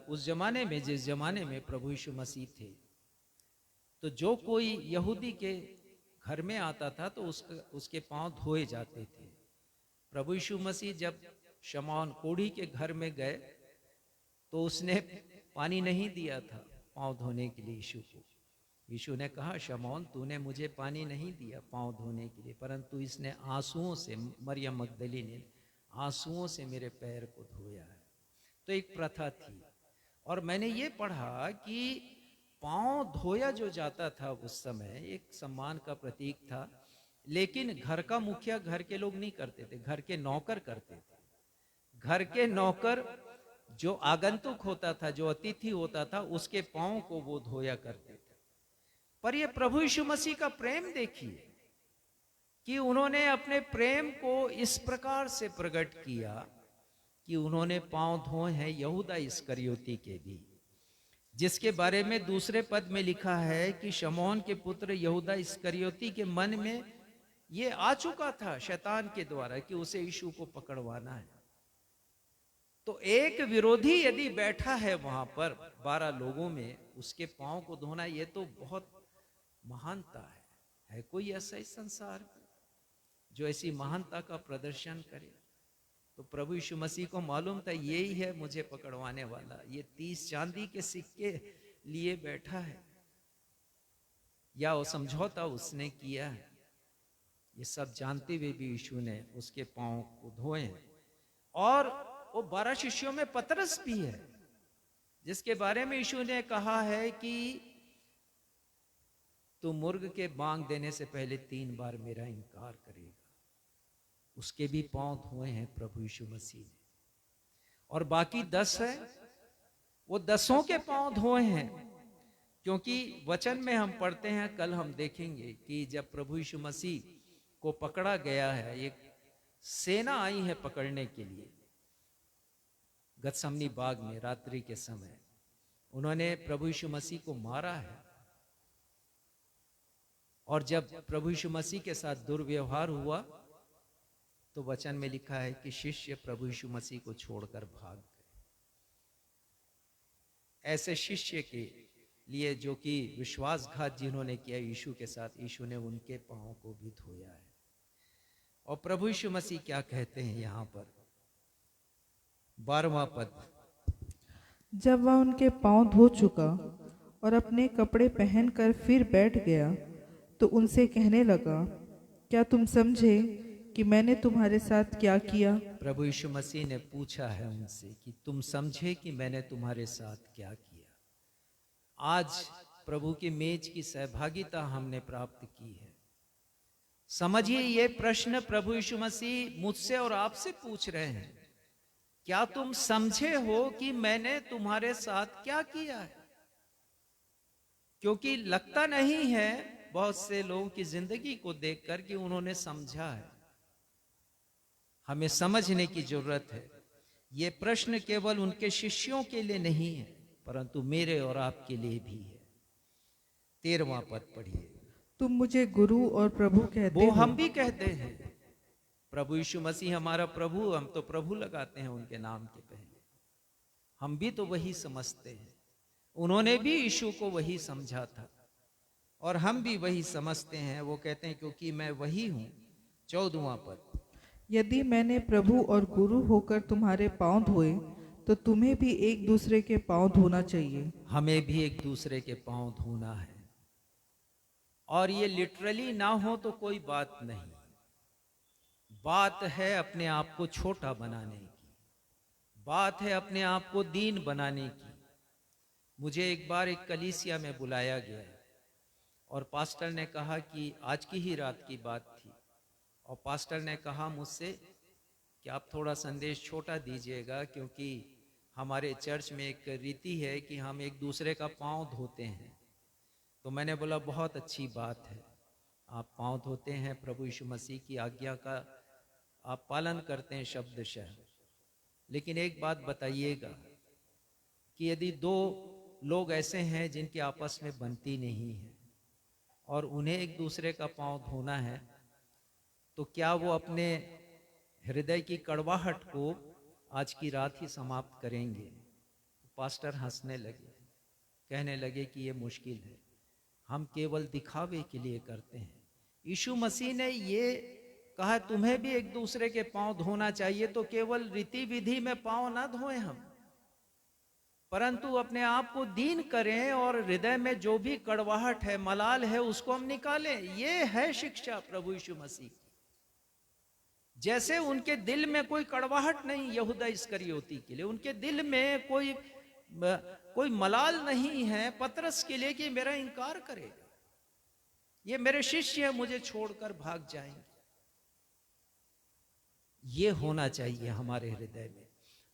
उस जमाने में, जिस जमाने में प्रभु यीशु मसीह थे, तो जो कोई यहूदी के घर में आता था तो उसके पांव धोए जाते थे। प्रभु यीशु मसीह जब शमौन कोढ़ी के घर में गए तो उसने पानी नहीं दिया था पांव धोने के लिए यीशु को। यीशु ने कहा शमौन तूने मुझे पानी नहीं दिया पांव धोने के लिए, परंतु इसने आंसुओं से, मरियम मगदली ने आंसुओं से मेरे पैर को धोया है। तो एक प्रथा थी। और मैंने ये पढ़ा कि पांव धोया जो जाता था उस समय एक सम्मान का प्रतीक था, लेकिन घर का मुखिया घर के लोग नहीं करते थे, घर के नौकर करते थे। घर के नौकर जो आगंतुक होता था, जो अतिथि होता था, उसके पांव को वो धोया करते थे। पर ये प्रभु यीशु मसीह का प्रेम देखिए कि उन्होंने अपने प्रेम को इस प्रकार से प्रकट किया कि उन्होंने पांव धोए हैं यहूदा इस्करियोती के भी, जिसके बारे में दूसरे पद में लिखा है कि शमौन के पुत्र यहूदा इस्करियोती के मन में ये आ चुका था शैतान के द्वारा कि उसे यीशु को पकड़वाना है। तो एक विरोधी यदि बैठा है वहां पर 12 लोगों में, उसके पांव को धोना ये तो बहुत महानता है कोई ऐसा इस संसार जो ऐसी महानता का प्रदर्शन करे? तो प्रभु यीशु मसीह को मालूम था यही है मुझे पकड़वाने वाला, ये 30 चांदी के सिक्के लिए बैठा है, या वो समझौता उसने किया है। ये सब जानते हुए भी यीशु ने उसके पांव को धोए हैं। और वो 12 शिष्यों में पतरस भी है, जिसके बारे में यीशु ने कहा है कि तू मुर्ग के बांग देने से पहले 3 बार मेरा इनकार करेगा। उसके भी पांव धोए हैं प्रभु यीशु मसीह ने। और बाकी 10 है, वो 10 के पांव धोए हैं, क्योंकि वचन में हम पढ़ते हैं, कल हम देखेंगे कि जब प्रभु यीशु मसीह को पकड़ा गया है, एक सेना आई है पकड़ने के लिए गतसमनी बाग में रात्रि के समय। उन्होंने प्रभु यीशु मसीह को मारा है। और जब प्रभु यीशु मसीह के साथ दुर्व्यवहार हुआ तो वचन में लिखा है कि शिष्य प्रभु यीशु मसीह को छोड़कर भाग गए। ऐसे शिष्य के लिए जो कि विश्वासघात जिन्होंने किया यीशु के साथ, यीशु ने उनके पांव को भी धोया है। और प्रभु यीशु मसीह क्या कहते हैं यहाँ पर 12वां पद, जब वह उनके पांव धो चुका और अपने कपड़े पहनकर फिर बैठ गया तो उनसे कहने लगा, क्या तुम समझे कि मैंने तुम्हारे साथ क्या किया? प्रभु यीशु मसीह ने पूछा है उनसे कि तुम समझे कि मैंने तुम्हारे साथ क्या किया। आज प्रभु की मेज की सहभागिता हमने प्राप्त की है। समझिए, ये प्रश्न प्रभु यीशु मसीह मुझसे और आपसे पूछ रहे हैं, क्या तुम समझे हो कि मैंने तुम्हारे साथ क्या किया है? क्योंकि लगता नहीं है बहुत से लोगों की जिंदगी को देखकर कि उन्होंने समझा है। हमें समझने की जरूरत है ये प्रश्न केवल उनके शिष्यों के लिए नहीं है, परंतु मेरे और आपके लिए भी है। 13वां पद पढ़िए। तुम मुझे गुरु और प्रभु कहते वो हो। हम भी कहते हैं। प्रभु यीशु मसीह हमारा प्रभु, हम तो प्रभु लगाते हैं उनके नाम के पहले। हम भी तो वही समझते हैं। उन्होंने भी यीशु को वही समझा था और हम भी वही समझते हैं। वो कहते हैं क्योंकि मैं वही हूं। 14वां पद। यदि मैंने प्रभु और गुरु होकर तुम्हारे पांव धोए तो तुम्हें भी एक दूसरे के पांव धोना चाहिए। हमें भी एक दूसरे के पांव धोना है। और ये लिटरली ना हो तो कोई बात नहीं, बात है अपने आप को छोटा बनाने की, बात है अपने आप को दीन बनाने की। मुझे एक बार एक कलीसिया में बुलाया गया और पास्टर ने कहा कि आज की ही रात की बात थी, और पास्टर ने कहा मुझसे कि आप थोड़ा संदेश छोटा दीजिएगा, क्योंकि हमारे चर्च में एक रीति है कि हम एक दूसरे का पांव धोते हैं। तो मैंने बोला बहुत अच्छी बात है, आप पांव धोते हैं, प्रभु यीशु मसीह की आज्ञा का आप पालन करते हैं शब्दशः। लेकिन एक बात बताइएगा कि यदि दो लोग ऐसे हैं जिनकी आपस में बनती नहीं है और उन्हें एक दूसरे का पांव धोना है, तो क्या वो अपने हृदय की कड़वाहट को आज की रात ही समाप्त करेंगे? पास्टर हंसने लगे, कहने लगे कि ये मुश्किल है, हम केवल दिखावे के लिए करते हैं। यीशु मसीह ने ये कहा तुम्हें भी एक दूसरे के पांव धोना चाहिए, तो केवल रीति विधि में पांव ना धोएं हम, परंतु अपने आप को दीन करें और हृदय में जो भी कड़वाहट है, मलाल है, उसको हम निकालें। ये है शिक्षा प्रभु यीशु मसीह की। जैसे उनके दिल में कोई कड़वाहट नहीं यहूदा इस्करियोती के लिए, उनके दिल में कोई मलाल नहीं है पतरस के लिए कि मेरा इनकार करेगा, ये मेरे शिष्य है, मुझे छोड़कर भाग जाएंगे। ये होना चाहिए हमारे हृदय में।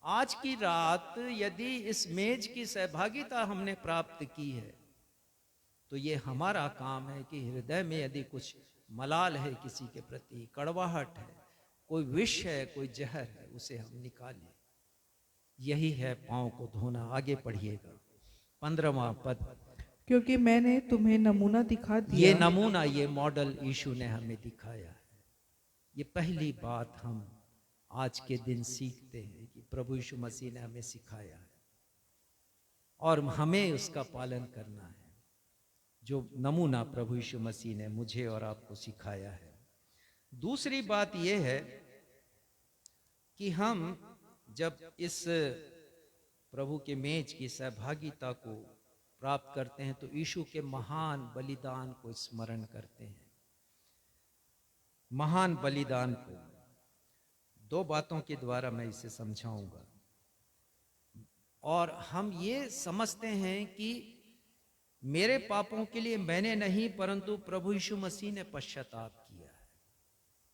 आज की रात यदि इस मेज की सहभागिता हमने प्राप्त की है, तो ये हमारा काम है कि हृदय में यदि कुछ मलाल है, किसी के प्रति कड़वाहट है, कोई विष है, कोई जहर है, उसे हम निकालें। यही है पांव को धोना। आगे पढ़िएगा 15वां पद। क्योंकि मैंने तुम्हें नमूना दिखा दिया। ये नमूना, ये मॉडल यीशु ने हमें दिखाया है। ये पहली बात हम आज के दिन सीखते हैं कि प्रभु यीशु मसीह ने हमें सिखाया है और हमें उसका पालन करना है, जो नमूना प्रभु यीशु मसीह ने मुझे और आपको सिखाया है। दूसरी बात यह है कि हम जब इस प्रभु के मेज की सहभागिता को प्राप्त करते हैं तो यीशु के महान बलिदान को स्मरण करते हैं। महान बलिदान को दो बातों के द्वारा मैं इसे समझाऊंगा। और हम ये समझते हैं कि मेरे पापों के लिए मैंने नहीं, परंतु प्रभु यीशु मसीह ने पश्चाताप किया है,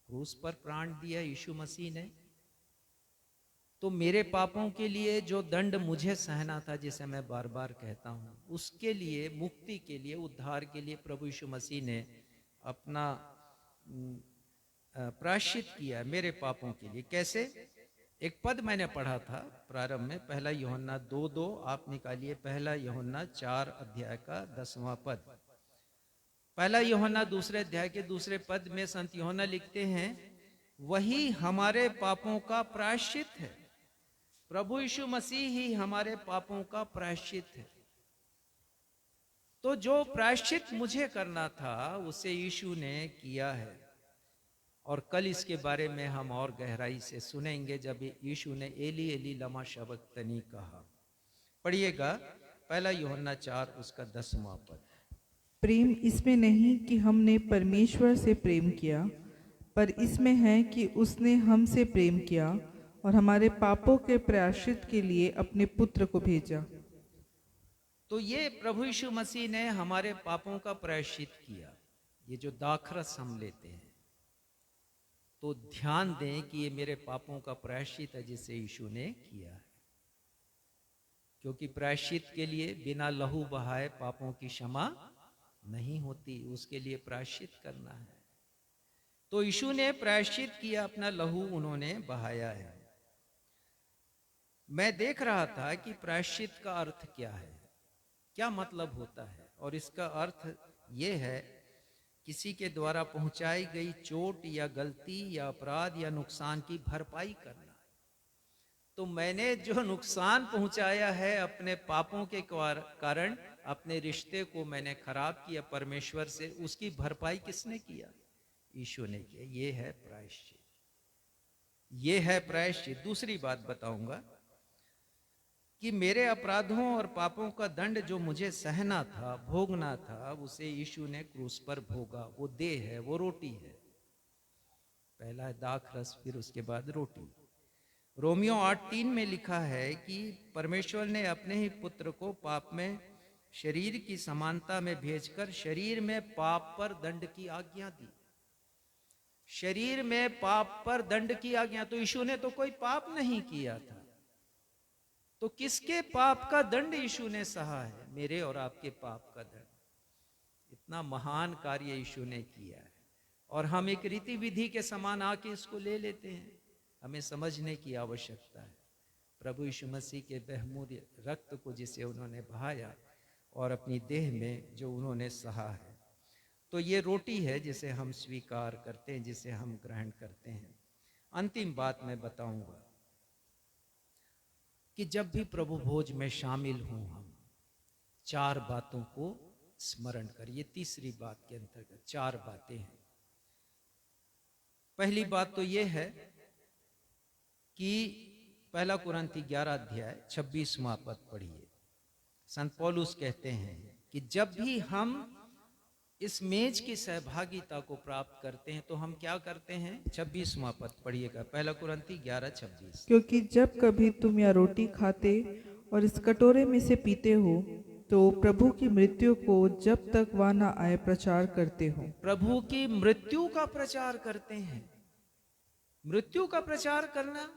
क्रूस पर प्राण दिया यीशु मसीह ने। तो मेरे पापों के लिए जो दंड मुझे सहना था, जिसे मैं बार बार कहता हूं, उसके लिए, मुक्ति के लिए, उद्धार के लिए प्रभु यीशु मसीह ने अपना प्रायश्चित किया मेरे पापों के लिए। कैसे? एक पद मैंने पढ़ा था प्रारंभ में, 1 यूहन्ना 2:2, आप निकालिए 1 यूहन्ना 4 अध्याय का 10वां पद। 1 यूहन्ना 2 अध्याय के 2 पद में संत यूहन्ना लिखते हैं, वही हमारे पापों का प्रायश्चित है। प्रभु यीशु मसीह ही हमारे पापों का प्रायश्चित है। तो जो प्रायश्चित मुझे करना था उसे यीशु ने किया है। और कल इसके बारे में हम और गहराई से सुनेंगे जब यीशु ने एली एली लमा शबक्तनी कहा। पढ़िएगा 1 यूहन्ना 4 उसका 10वां पद। प्रेम इसमें नहीं कि हमने परमेश्वर से प्रेम किया, पर इसमें है कि उसने हमसे प्रेम किया और हमारे पापों के प्रायश्चित के लिए अपने पुत्र को भेजा। तो ये प्रभु यीशु मसीह ने हमारे पापों का प्रायश्चित किया। ये जो दाखरस हम लेते हैं, तो ध्यान दें कि ये मेरे पापों का प्रायश्चित है जिसे यीशु ने किया है, क्योंकि प्रायश्चित के लिए बिना लहू बहाए पापों की क्षमा नहीं होती, उसके लिए प्रायश्चित करना है। तो यीशु ने प्रायश्चित किया, अपना लहू उन्होंने बहाया है। मैं देख रहा था कि प्रायश्चित का अर्थ क्या है, क्या मतलब होता है, और इसका अर्थ ये है किसी के द्वारा पहुंचाई गई चोट या गलती या अपराध या नुकसान की भरपाई करना। तो मैंने जो नुकसान पहुंचाया है अपने पापों के कारण, अपने रिश्ते को मैंने खराब किया परमेश्वर से, उसकी भरपाई किसने किया? यीशु ने किया। ये है प्रायश्चित, ये है प्रायश्चित। दूसरी बात बताऊंगा कि मेरे अपराधों और पापों का दंड जो मुझे सहना था, भोगना था, उसे यीशु ने क्रूस पर भोगा। वो देह है, वो रोटी है। पहला है दाख रस, फिर उसके बाद रोटी। रोमियो 8:3 में लिखा है कि परमेश्वर ने अपने ही पुत्र को पाप में शरीर की समानता में भेजकर शरीर में पाप पर दंड की आज्ञा दी। शरीर में पाप पर दंड की आज्ञा। तो यीशु ने तो कोई पाप नहीं किया था, तो किसके पाप का दंड यीशु ने सहा है? मेरे और आपके पाप का दंड। इतना महान कार्य यीशु ने किया है, और हम एक रीति विधि के समान आके इसको ले लेते हैं। हमें समझने की आवश्यकता है। प्रभु यीशु मसीह के बहुमूल्य रक्त को जिसे उन्होंने बहाया और अपनी देह में जो उन्होंने सहा है, तो ये रोटी है जिसे हम स्वीकार करते हैं, जिसे हम ग्रहण करते हैं। अंतिम बात मैं बताऊंगा कि जब भी प्रभु भोज में शामिल हों, हम 4 बातों को स्मरण करें। ये तीसरी बात के अंतर्गत 4 बातें हैं। पहली बात तो ये है कि पहला कुरिन्थी 11 अध्याय 26वां पद पढ़िए। संत पौलुस कहते हैं कि जब भी हम इस मेज की सहभागिता को प्राप्त करते हैं तो हम क्या करते हैं? 26वां पद पढ़िएगा, पहला कुरिन्थी 11:26। क्योंकि जब कभी तुम यह रोटी खाते और इस कटोरे में से पीते हो तो प्रभु की मृत्यु को जब तक वह न आए प्रचार करते हो। प्रभु की मृत्यु का प्रचार करते हैं। मृत्यु का प्रचार करना,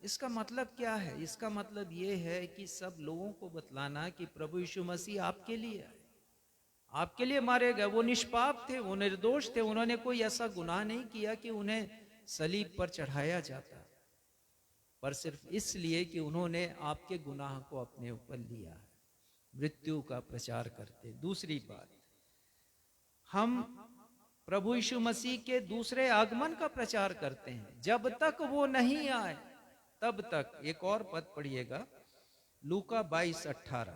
इसका मतलब क्या है? इसका मतलब ये है कि सब लोगों को बतलाना कि प्रभु यीशु मसीह आपके लिए आए, आपके लिए मारे गए। वो निष्पाप थे, वो निर्दोष थे, उन्होंने कोई ऐसा गुनाह नहीं किया कि उन्हें सलीब पर चढ़ाया जाता, पर सिर्फ इसलिए कि उन्होंने आपके गुनाह को अपने ऊपर लिया है। मृत्यु का प्रचार करते। दूसरी बात, हम प्रभु यीशु मसीह के दूसरे आगमन का प्रचार करते हैं। जब तक वो नहीं आए तब तक। एक और पद पढ़िएगा, लूका 22:18।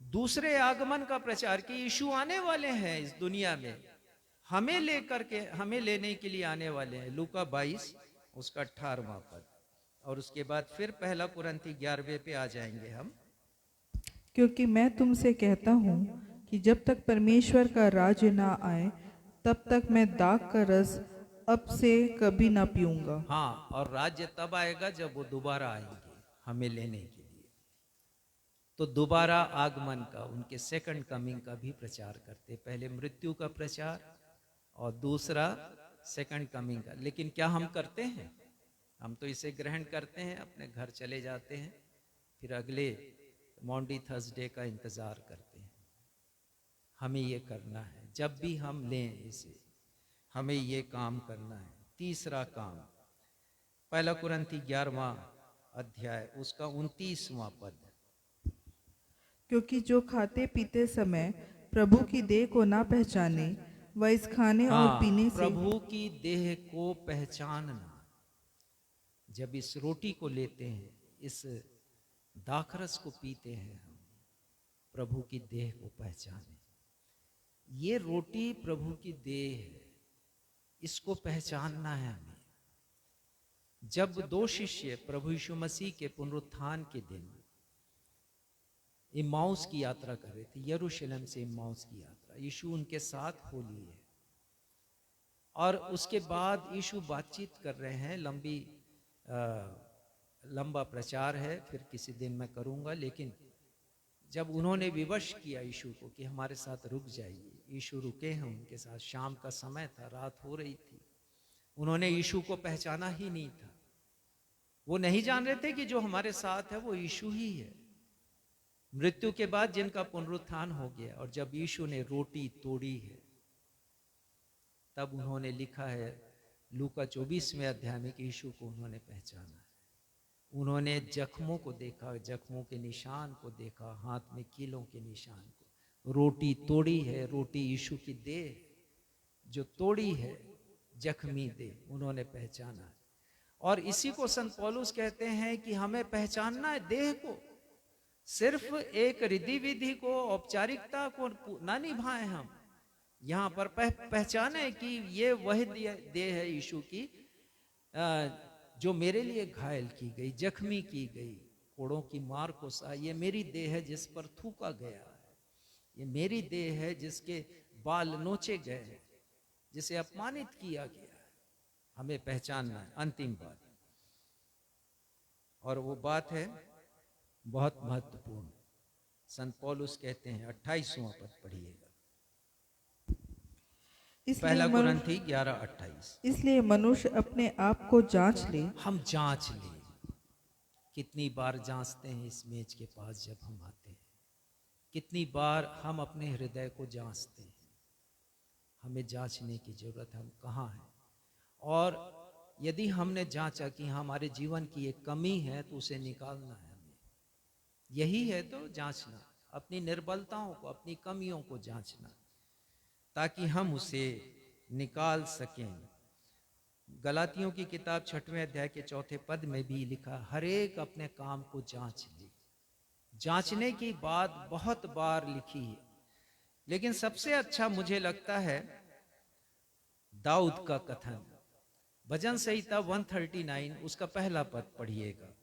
दूसरे आगमन का प्रचार कि यीशु आने वाले हैं इस दुनिया में, हमें लेकर के, हमें लेने के लिए आने वाले हैं। लूका 22 उसका 18वां पद। और उसके बाद फिर पहला कुरिन्थी 11वें पे आ जाएंगे हम। क्योंकि मैं तुमसे कहता हूँ कि जब तक परमेश्वर का राज्य ना आए तब तक मैं दाख का रस अब से कभी ना पीऊंगा। हाँ, और राज्य तब आएगा जब वो दोबारा आएंगे हमें लेने के लिए। तो दोबारा आगमन का, उनके सेकंड कमिंग का भी प्रचार करते। पहले मृत्यु का प्रचार और दूसरा सेकंड कमिंग का। लेकिन क्या हम करते हैं? हम तो इसे ग्रहण करते हैं, अपने घर चले जाते हैं, फिर अगले मॉन्डी थर्सडे का इंतजार करते हैं। हमें ये करना है, जब भी हम लें इसे, हमें ये काम करना है। तीसरा काम, पहला कुरिन्थी 11वां अध्याय उसका 29वां पद। क्योंकि जो खाते पीते समय प्रभु की देह को ना पहचाने वह इस खाने और पीने से प्रभु की देह को पहचानना। जब इस रोटी को लेते हैं, इस दाखरस को पीते हैं, हम प्रभु की देह को पहचाने। ये रोटी प्रभु की देह है, इसको पहचानना है हमें। जब 2 शिष्य प्रभु यीशु मसीह के पुनरुत्थान के दिन इम्माउस की यात्रा कर रहे थे, यरूशलेम से इम्माउस की यात्रा, यीशु उनके साथ हो लिए और उसके बाद यीशु बातचीत कर रहे हैं। लंबा प्रचार है, फिर किसी दिन मैं करूंगा। लेकिन जब उन्होंने विवश किया यीशु को कि हमारे साथ रुक जाइए, यीशु रुके हैं उनके साथ। शाम का समय था, रात हो रही थी। उन्होंने यीशु को पहचाना ही नहीं था। वो नहीं जान रहे थे कि जो हमारे साथ है वो यीशु ही है। मृत्यु के बाद जिनका पुनरुत्थान हो गया, और जब यीशु ने रोटी तोड़ी है, तब उन्होंने लिखा है लूका 24वें अध्याय में कि यीशु को उन्होंने पहचाना है। उन्होंने जख्मों को देखा, जख्मों के निशान को देखा, हाथ में कीलों के निशान को। रोटी तोड़ी है, रोटी यीशु की देह जो तोड़ी है, जख्मी देह, उन्होंने पहचाना है। और इसी को संत पौलुस कहते हैं कि हमें पहचानना है देह को, सिर्फ एक रिधि विधि को, औपचारिकता को ना निभाएं। हम यहाँ पर पहचाने कि ये वह देह है यीशु की जो मेरे लिए घायल की गई, जख्मी की गई, कोड़ों की मार को सहा। ये मेरी देह है जिस पर थूका गया है, ये मेरी देह है जिसके बाल नोचे गए हैं, जिसे अपमानित किया गया है। हमें पहचानना है, अंतिम बात। और वो बात है बहुत महत्वपूर्ण। संत पौलुस कहते हैं, 28वां पद पढ़िएगा, पहला कुरिन्थी 11:28। इसलिए मनुष्य अपने आप को जांच ले। हम जांच ले। कितनी बार जांचते हैं इस मेज के पास जब हम आते हैं, कितनी बार हम अपने हृदय को जांचते हैं। हमें जांचने की जरूरत है, हम कहाँ हैं। और यदि हमने जांचा कि हमारे जीवन की एक कमी है तो उसे निकालना है हमें। यही है तो जांचना, अपनी निर्बलताओं को, अपनी कमियों को जांचना, ताकि हम उसे निकाल सकें। गलातियों की किताब 6वें अध्याय के 4 पद में भी लिखा, हर एक अपने काम को जांच ले। जांचने की बात बहुत बार लिखी है, लेकिन सबसे अच्छा मुझे लगता है दाऊद का कथन, भजन संहिता 139 उसका पहला पद पढ़िएगा।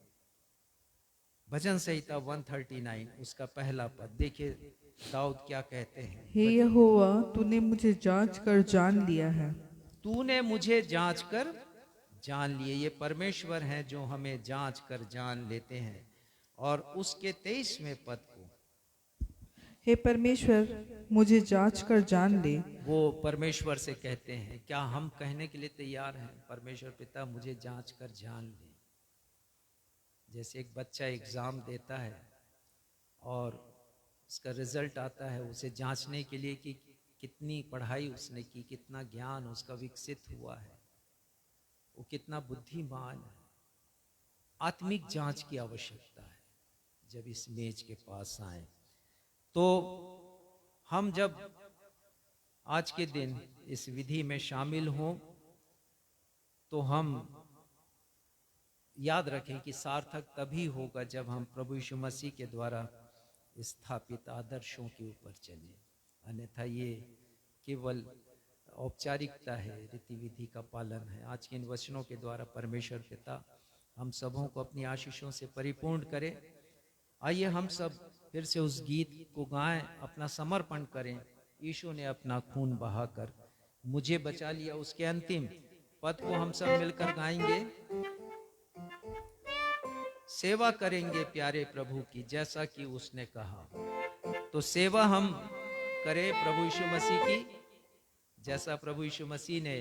भजन संहिता 139 उसका पहला पद देखिए, दाऊद क्या कहते हैं। हे यहोवा, तूने मुझे जांच कर जान लिया है। तूने मुझे जांच कर जान लिए। ये परमेश्वर हैं जो हमें जांच कर जान लेते हैं। और उसके 23वें पद को, हे परमेश्वर, मुझे जांच कर जान ले। वो परमेश्वर से कहते हैं, क्या हम कहने के लिए तैयार हैं, परमेश्वर पिता मुझे जांच कर जान ले। जैसे एक बच्चा एग्जाम देता है और उसका रिजल्ट आता है, उसे जांचने के लिए कि कितनी पढ़ाई उसने की, कितना ज्ञान उसका विकसित हुआ है, वो कितना बुद्धिमान है। आत्मिक जांच की आवश्यकता है। जब इस मेज के पास आए तो हम जब आज के दिन इस विधि में शामिल हों तो हम याद रखें कि सार्थक तभी होगा जब हम प्रभु यीशु मसीह के द्वारा स्थापित आदर्शों के ऊपर चलें। अन्यथा ये केवल औपचारिकता है, रीति विधि का पालन है। आज के इन वचनों के द्वारा परमेश्वर पिता हम सबों को अपनी आशीषों से परिपूर्ण करे। आइए हम सब फिर से उस गीत को गाएं, अपना समर्पण करें। यीशु ने अपना खून बहाकर मुझे बचा लिया, उसके अंतिम पद को हम सब मिलकर गाएंगे। सेवा करेंगे प्यारे प्रभु की जैसा कि उसने कहा। तो सेवा हम करें प्रभु यीशु मसीह की जैसा प्रभु यीशु मसीह ने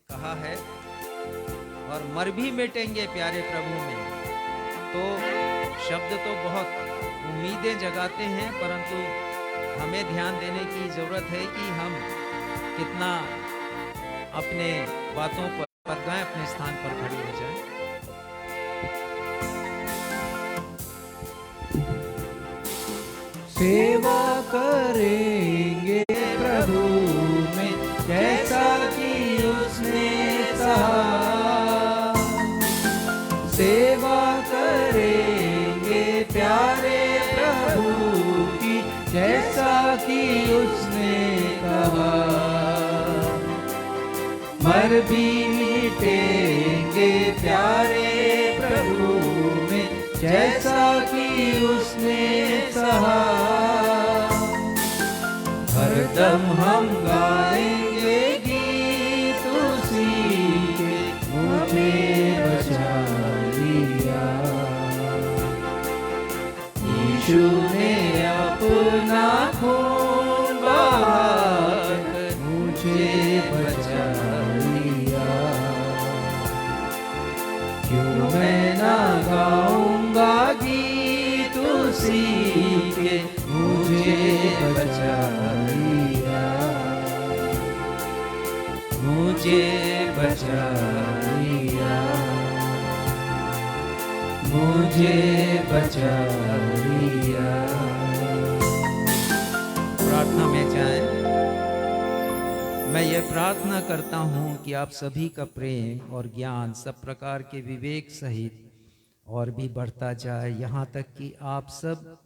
कहा है, और मर भी मिटेंगे प्यारे प्रभु में। तो शब्द तो बहुत उम्मीदें जगाते हैं, परंतु हमें ध्यान देने की जरूरत है कि हम कितना अपने बातों पर गाएं, अपने स्थान पर खड़े हो जाएं। सेवा करेंगे प्रभु में जैसा कि उसने कहा। सेवा करेंगे प्यारे प्रभु की जैसा कि उसने कहा। मर भी मिटेंगे प्यारे प्रभु में जैसा कि उसने कहा। हरदम हम गाएंगे गीत उसी के, मुझे बचा लिया। यीशु ने अपना खून बहाकर मुझे बचा लिया। क्यों मैं ना गाऊंगा गीत उसी के, मुझे बचा लिया। मुझे बचा लिया। मुझे बचा लिया। प्रार्थना में जाएं। मैं यह प्रार्थना करता हूँ कि आप सभी का प्रेम और ज्ञान सब प्रकार के विवेक सहित और भी बढ़ता जाए, यहाँ तक कि आप सब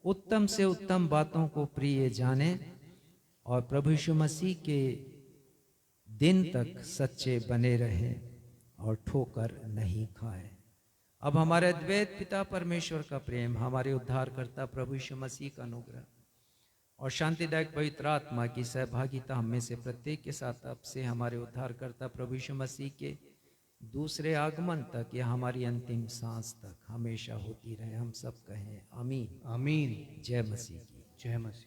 उत्तम से उत्तम बातों को प्रिय जाने और प्रभु यीशु मसीह के दिन तक सच्चे बने रहें और ठोकर नहीं खाएं। अब हमारे अद्वैत पिता परमेश्वर का प्रेम, हमारे उद्धारकर्ता प्रभु यीशु मसीह का अनुग्रह और शांतिदायक पवित्र आत्मा की सहभागिता हम में से प्रत्येक के साथ अब से हमारे उद्धारकर्ता प्रभु यीशु मसीह के दूसरे आगमन तक या हमारी अंतिम सांस तक हमेशा होती रहे। हम सब कहें आमीन। आमीन। जय मसीह की। जय मसीह।